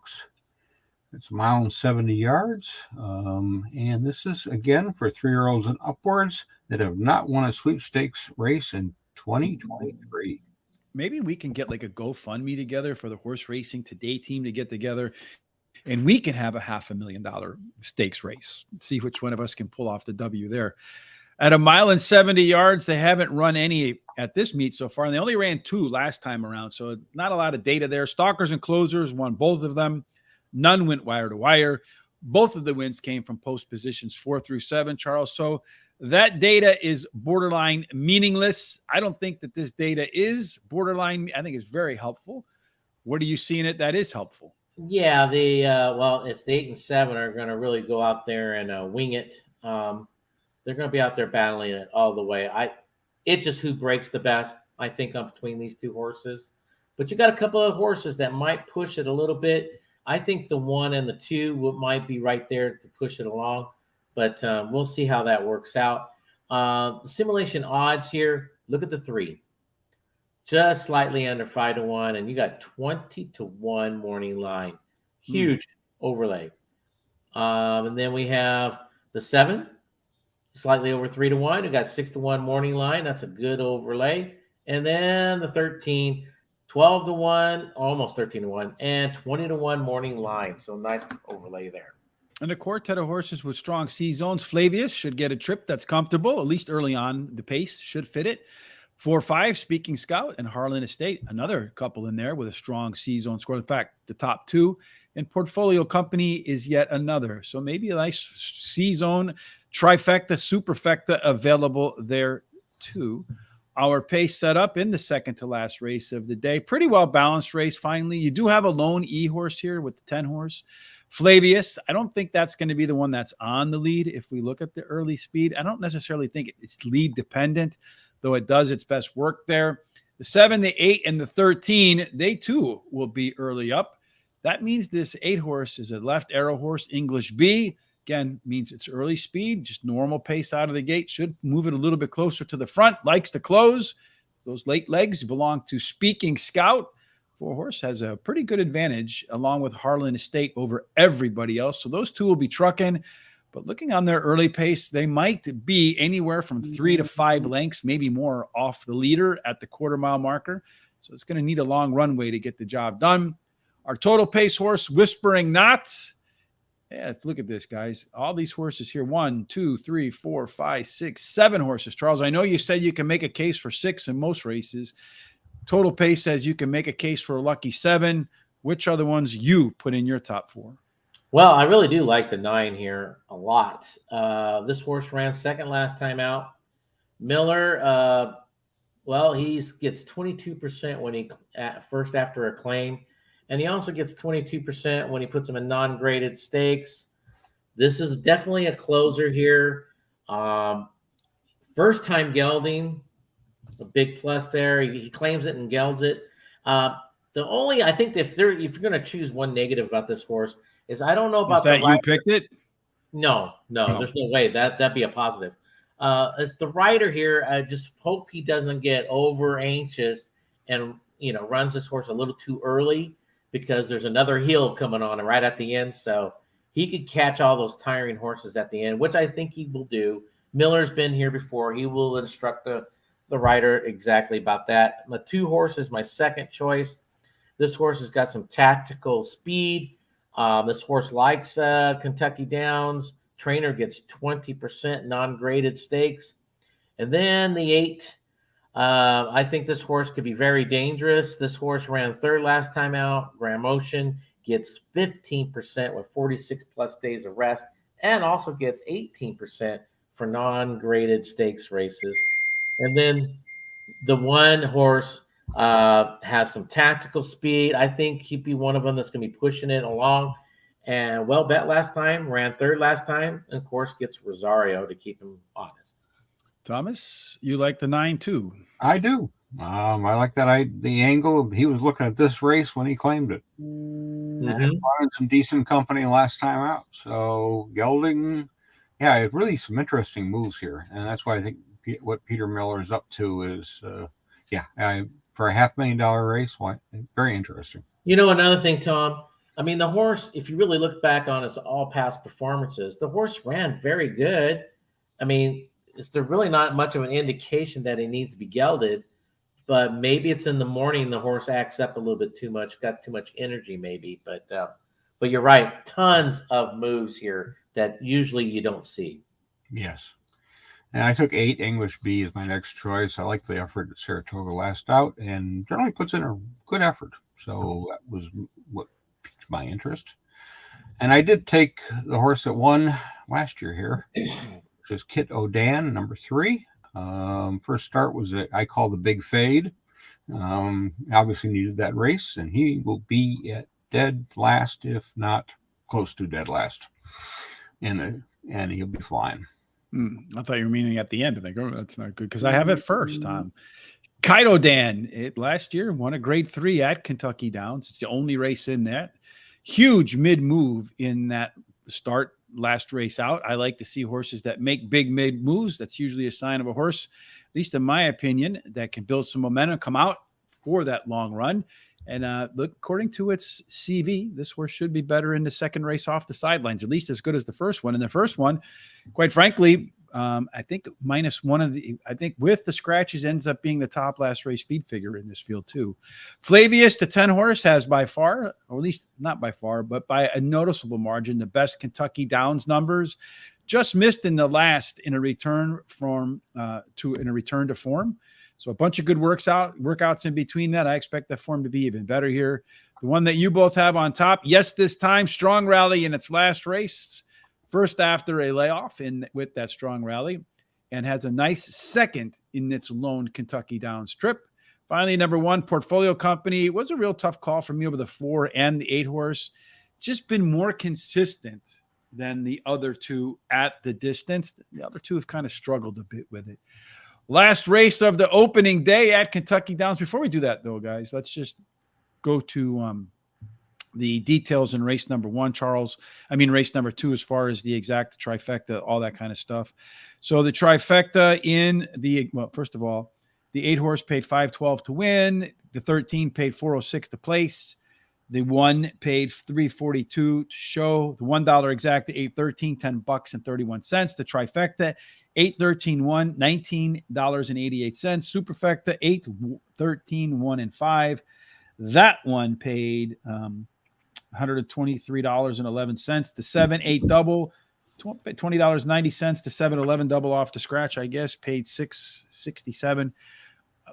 It's 1 mile and 70 yards. And this is, again, for 3-year-olds and upwards that have not won a sweepstakes race in 2023. Maybe we can get like a GoFundMe together for the Horse Racing Today team to get together, and we can have a $500,000 stakes race. See which one of us can pull off the W there. At 1 mile and 70 yards, they haven't run any at this meet so far, and they only ran 2 last time around, so not a lot of data there. Stalkers and Closers won both of them. None went wire to wire. Both of the wins came from post positions 4 through 7, Charles. So that data is borderline meaningless. I don't think that this data is borderline. I think it's very helpful. What are you seeing it that is helpful? yeah, it's the 8 and 7 are going to really go out there and wing it. They're going to be out there battling it all the way. It's just who breaks the best, I think, up between these 2 horses. But you got a couple of horses that might push it a little bit. I think the 1 and the 2 might be right there to push it along. But we'll see how that works out. The simulation odds here, look at the 3. Just slightly under 5-1, and you got 20-1 morning line. Huge overlay. And then we have the 7. Slightly over 3-1. We got 6-1 morning line. That's a good overlay. And then the 13, 12-1, almost 13-1, and 20-1 morning line. So nice overlay there. And a quartet of horses with strong C zones. Flavius should get a trip that's comfortable, at least early on. The pace should fit it. 4-5, Speaking Scout, and Harlan Estate, another couple in there with a strong C zone score. In fact, the top 2. And Portfolio Company is yet another. So maybe a nice C zone trifecta, superfecta available there too. Our pace set up in the second to last race of the day. Pretty well balanced race finally. You do have a lone E horse here with the 10 horse. Flavius, I don't think that's going to be the one that's on the lead. If we look at the early speed, I don't necessarily think it's lead dependent, though it does its best work there. The 7, the 8, and the 13, they too will be early up. That means this 8 horse is a left arrow horse, English B. Again, means it's early speed, just normal pace out of the gate. Should move it a little bit closer to the front, likes to close. Those late legs belong to Speaking Scout. 4 horse has a pretty good advantage along with Harlan Estate over everybody else. So those 2 will be trucking. But looking on their early pace, they might be anywhere from 3 to 5 lengths, maybe more off the leader at the quarter-mile marker. So it's going to need a long runway to get the job done. Our total pace horse, Whispering Knots. Yeah, look at this, guys. All these horses here. 1, 2, 3, 4, 5, 6, 7 horses. Charles, I know you said you can make a case for 6 in most races. Total pace says you can make a case for a lucky 7. Which are the ones you put in your top 4? Well, I really do like the 9 here a lot. This horse ran second last time out. Miller, he gets 22% when he first after a claim. And he also gets 22% when he puts them in non-graded stakes. This is definitely a closer here. First time gelding, a big plus there. He claims it and gelds it. The only, I think, if you're going to choose one negative about this horse is I don't know about is that you picked it. No, there's no way that'd be a positive. As the rider here, I just hope he doesn't get over anxious and runs this horse a little too early because there's another hill coming on right at the end. So he could catch all those tiring horses at the end, which I think he will do. Miller's been here before. He will instruct the rider exactly about that. The 2 horse is my second choice. This horse has got some tactical speed. This horse likes Kentucky Downs. Trainer gets 20% non-graded stakes. And then the 8, I think this horse could be very dangerous. This horse ran 3rd last time out. Grand Motion gets 15% with 46 plus days of rest, and also gets 18% for non-graded stakes races. And then the 1 horse has some tactical speed. I think he'd be one of them that's going to be pushing it along. And well bet last time, ran 3rd last time, and of course gets Rosario to keep him honest. Thomas, you like the 9 too? I do. I like that. The angle. He was looking at this race when he claimed it. Mm-hmm. Wanted some decent company last time out. So gelding, yeah, it really some interesting moves here, and that's why I think what Peter Miller is up to is, for a $500,000 race, very interesting. Another thing, Tom. I mean, the horse, if you really look back on his all past performances, the horse ran very good. I mean, is there really not much of an indication that he needs to be gelded, but maybe it's in the morning the horse acts up a little bit too much, got too much energy maybe. But you're right, tons of moves here that usually you don't see. Yes. And I took 8 English B as my next choice. I like the effort at Saratoga last out, and generally puts in a good effort. So that was what piqued my interest. And I did take the horse that won last year here, which is Kit O'Dan, number 3. First start was I call the big fade. Obviously needed that race, and he will be at dead last, if not close to dead last. And he'll be flying. I thought you were meaning at the end. And they go, that's not good because I have it first. Kaido Dan, last year won a grade 3 at Kentucky Downs. It's the only race in there. Huge mid move in that start last race out. I like to see horses that make big mid moves. That's usually a sign of a horse, at least in my opinion, that can build some momentum, come out for that long run. And look, according to its CV, this horse should be better in the second race off the sidelines, at least as good as the first one. And the first one, quite frankly, I think -1 I think with the scratches ends up being the top last race speed figure in this field too. Flavius, the 10 horse, has by far, or at least not by far, but by a noticeable margin, the best Kentucky Downs numbers. Just missed in the last in a return to form. So a bunch of good workouts in between that. I expect that form to be even better here. The one that you both have on top, yes, this time strong rally in its last race, first after a layoff with that strong rally, and has a nice second in its lone Kentucky Downs trip. Finally, number 1, Portfolio Company. It was a real tough call for me over the 4 and the 8 horse. Just been more consistent than the other 2 at the distance. The other 2 have kind of struggled a bit with it. Last race of the opening day at Kentucky Downs. Before we do that, though, guys, let's just go to the details in race number 1, race number 2, as far as the exact trifecta, all that kind of stuff. So the trifecta first of all, the 8 horse paid $512 to win. The 13 paid $406 to place. The 1 paid $342 to show. The $1 exact, the 813, $10.31. The trifecta, 813 1, $19.88. Superfecta, 813 1 and 5. That one paid $123.11. The 7-8 double, $20.90 to 7-11 double off the scratch, I guess, paid $667.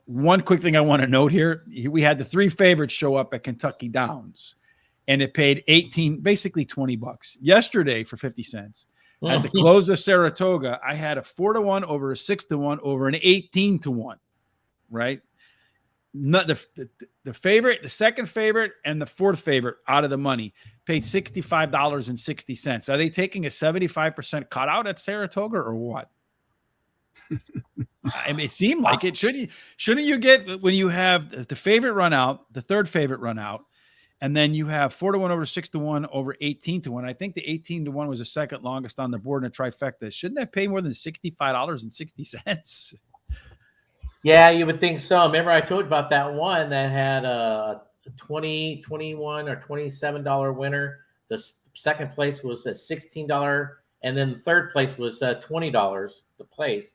One quick thing I want to note here. We had the 3 favorites show up at Kentucky Downs, and it paid basically $20 yesterday for 50 cents. At the close of Saratoga, I had a 4-1 over a 6-1 over an 18-1, right? Not the favorite, the second favorite, and the 4th favorite out of the money paid $65.60. Are they taking a 75% cutout at Saratoga or what? I mean, it seemed like it. Shouldn't you get, when you have the favorite run out, the 3rd favorite run out, and then you have 4-1 over 6-1 over 18-1. I think the 18-1 was the second longest on the board in a trifecta. Shouldn't that pay more than $65.60? Yeah, you would think so. Remember, I told you about that one that had a 20, 21, or $27 winner. The second place was a $16, and then the third place was $20 the place,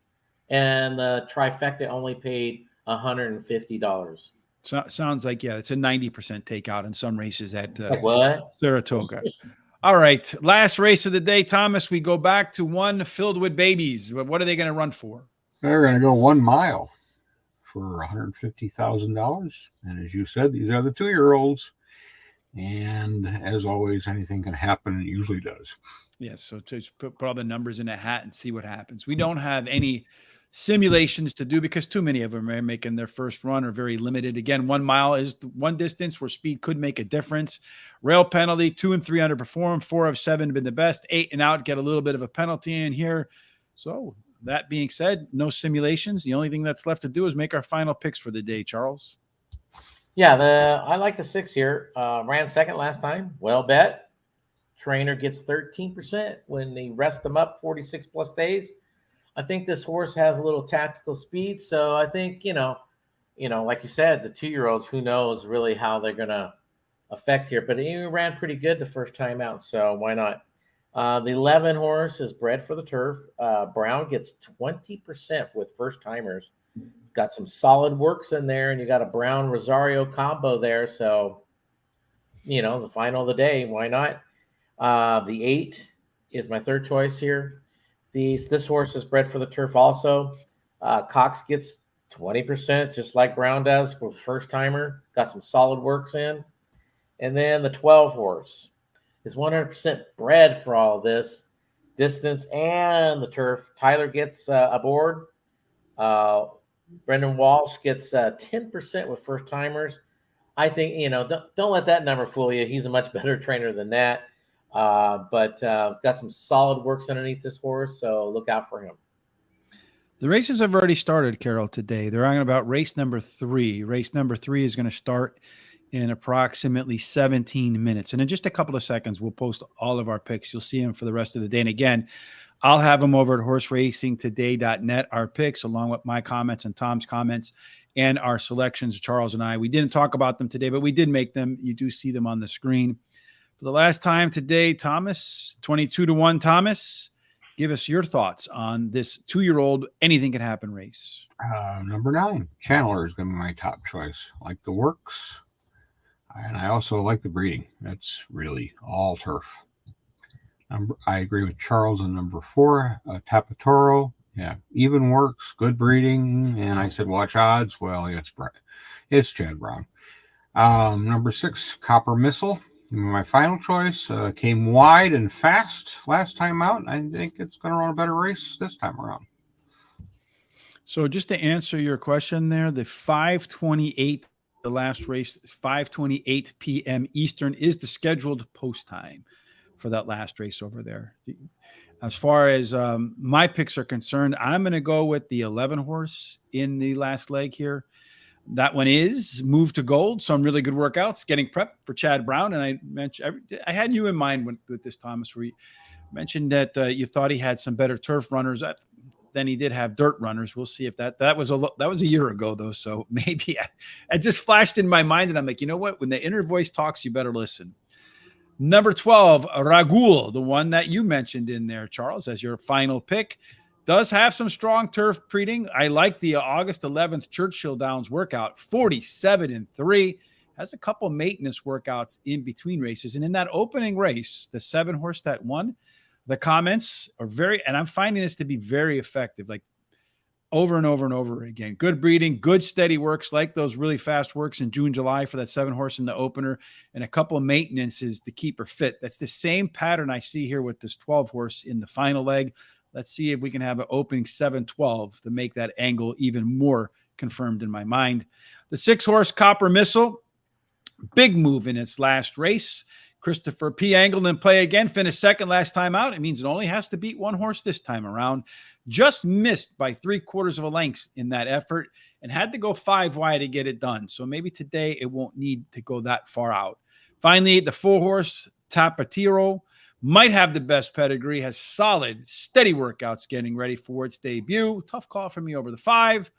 and the trifecta only paid $150. So, sounds like, yeah, it's a 90% takeout in some races at Like what? Saratoga. All right, last race of the day, Thomas. We go back to one filled with babies. What are they going to run for? They're going to go 1 mile for $150,000. And as you said, these are the 2-year-olds. And as always, anything can happen. It usually does. Yes, so just put all the numbers in a hat and see what happens. We don't have any simulations to do because too many of them are making their first run or very limited. Again, 1 mile is the one distance where speed could make a difference. Rail penalty, 2 and 3 underperformed, 4 of 7 have been the best, 8 and out, get a little bit of a penalty in here. So that being said, no simulations. The only thing that's left to do is make our final picks for the day, Charles. Yeah, I like the 6 here. Ran second last time. Well bet. Trainer gets 13% when they rest them up 46 plus days. I think this horse has a little tactical speed, so I think like you said, the 2-year-olds, who knows really how they're gonna affect here. But he ran pretty good the first time out, so why not? The 11 horse is bred for the turf. Brown gets 20% with first timers. Got some solid works in there, and you got a Brown Rosario combo there, so the final of the day, why not? The 8 is my third choice here. This horse is bred for the turf also. Cox gets 20%, just like Brown does for the first timer. Got some solid works in. And then the 12 horse is 100% bred for all this distance and the turf. Tyler gets aboard. Brendan Walsh gets 10% with first timers. I think, don't let that number fool you. He's a much better trainer than that. But got some solid works underneath this horse, so look out for him. The races have already started, Carol, today. They're on about race number 3. Race number 3 is going to start in approximately 17 minutes. And in just a couple of seconds, we'll post all of our picks. You'll see them for the rest of the day. And again, I'll have them over at horseracingtoday.net, our picks, along with my comments and Tom's comments and our selections, Charles and I. We didn't talk about them today, but we did make them. You do see them on the screen. For the last time today, Thomas, 22-1, Thomas, give us your thoughts on this 2-year-old anything can happen race. Number 9, Chandler is going to be my top choice. I like the works, and I also like the breeding. That's really all turf. I agree with Charles on number 4, Tapatoro. Yeah, even works, good breeding. And I said watch odds. Well, it's Chad Brown. Number 6, Copper Missile. My final choice came wide and fast last time out. I think it's going to run a better race this time around. So just to answer your question there, the 5:28, the last race, 5:28 p.m. Eastern is the scheduled post time for that last race over there. As far as my picks are concerned, I'm going to go with the 11 horse in the last leg here. That one is Move to Gold. Some really good workouts, getting prepped for Chad Brown. And I mentioned, I had you in mind with this, Thomas, where you mentioned that you thought he had some better turf runners than he did have dirt runners. We'll see if that was a year ago though. So maybe I just flashed in my mind and I'm like, you know what? When the inner voice talks, you better listen. Number 12, Ragul, the one that you mentioned in there, Charles, as your final pick. Does have some strong turf breeding. I like the August 11th Churchill Downs workout, 47-3. Has a couple maintenance workouts in between races. And in that opening race, the 7 horse that won, the comments are and I'm finding this to be very effective, like over and over and over again. Good breeding, good steady works, like those really fast works in June, July for that 7 horse in the opener, and a couple of maintenances to keep her fit. That's the same pattern I see here with this 12 horse in the final leg. Let's see if we can have an opening 7-12 to make that angle even more confirmed in my mind. The 6 horse Copper Missile, big move in its last race. Christopher P. angled and play again, finished second last time out. It means it only has to beat 1 horse this time around. Just missed by 3/4 of a length in that effort and had to go 5 wide to get it done. So maybe today it won't need to go that far out. Finally, the 4 horse Tapatiro might have the best pedigree, has solid, steady workouts getting ready for its debut. Tough call for me over the 5.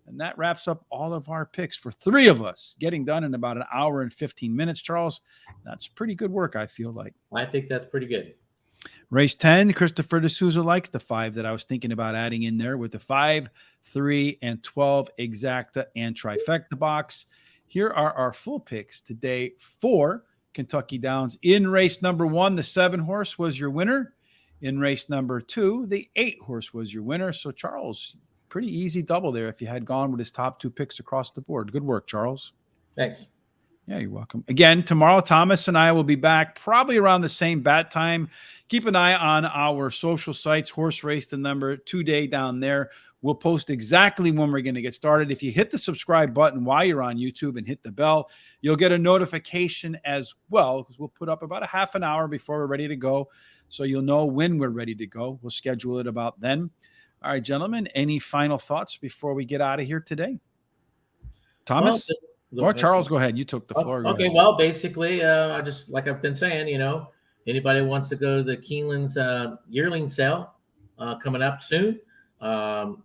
And that wraps up all of our picks for 3 of us, getting done in about an hour and 15 minutes, Charles. That's pretty good work, I feel like. I think that's pretty good. Race 10, Christopher D'Souza likes the 5 that I was thinking about adding in there with the 5, 3, and 12 exacta and trifecta box. Here are our full picks today for Kentucky Downs. In race number 1, the 7 horse was your winner. In race number 2, the 8 horse was your winner. So, Charles, pretty easy double there if you had gone with his top 2 picks across the board. Good work, Charles. Thanks. Yeah, you're welcome. Again, tomorrow, Thomas and I will be back probably around the same bat time. Keep an eye on our social sites, Horse Race the Number, 2-day down there. We'll post exactly when we're going to get started. If you hit the subscribe button while you're on YouTube and hit the bell, you'll get a notification as well, because we'll put up about a half an hour before we're ready to go. So you'll know when we're ready to go. We'll schedule it about then. All right, gentlemen, any final thoughts before we get out of here today? Thomas? Or Charles, go ahead. You took the floor. Okay, well, basically, I just, like I've been saying, anybody wants to go to the Keeneland's yearling sale coming up soon.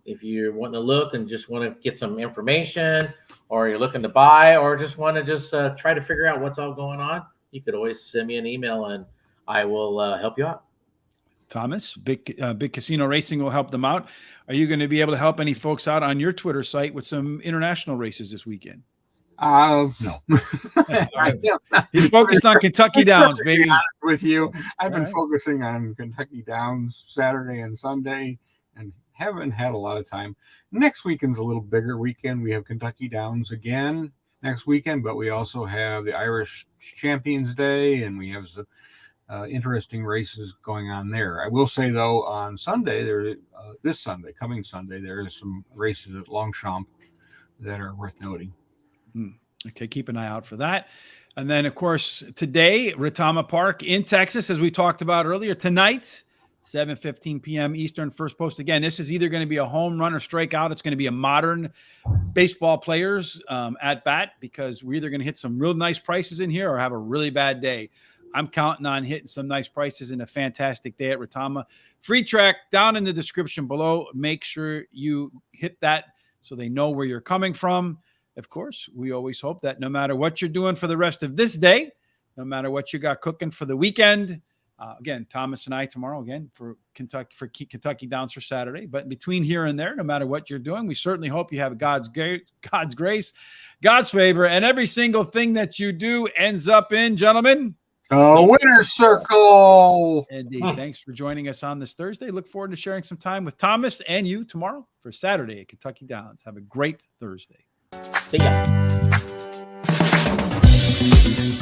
If you're wanting to look and just want to get some information, or you're looking to buy, or just want to try to figure out what's all going on, you could always send me an email and I will help you out. Thomas, Big Casino Racing will help them out. Are you going to be able to help any folks out on your Twitter site with some international races this weekend? No. He's focused on Kentucky Downs, baby. With you, I've been right. focusing on Kentucky Downs Saturday and Sunday, and haven't had a lot of time. Next weekend's a little bigger weekend. We have Kentucky Downs again next weekend, but we also have the Irish Champions Day, and we have some interesting races going on there. I will say, though, on Sunday, coming Sunday, there is some races at Longchamp that are worth noting. Okay, keep an eye out for that. And then, of course, today, Retama Park in Texas, as we talked about earlier. Tonight, 7:15 p.m. Eastern, first post. Again, this is either going to be a home run or strikeout. It's going to be a modern baseball players at bat, because we're either going to hit some real nice prices in here or have a really bad day. I'm counting on hitting some nice prices and a fantastic day at Retama. Free track down in the description below. Make sure you hit that so they know where you're coming from. Of course, we always hope that no matter what you're doing for the rest of this day, no matter what you got cooking for the weekend, again, Thomas and I tomorrow again for Kentucky Downs for Saturday. But between here and there, no matter what you're doing, we certainly hope you have God's grace, God's favor, and every single thing that you do ends up in, gentlemen, Winner's Circle. Indeed. Thanks for joining us on this Thursday. Look forward to sharing some time with Thomas and you tomorrow for Saturday at Kentucky Downs. Have a great Thursday. See ya.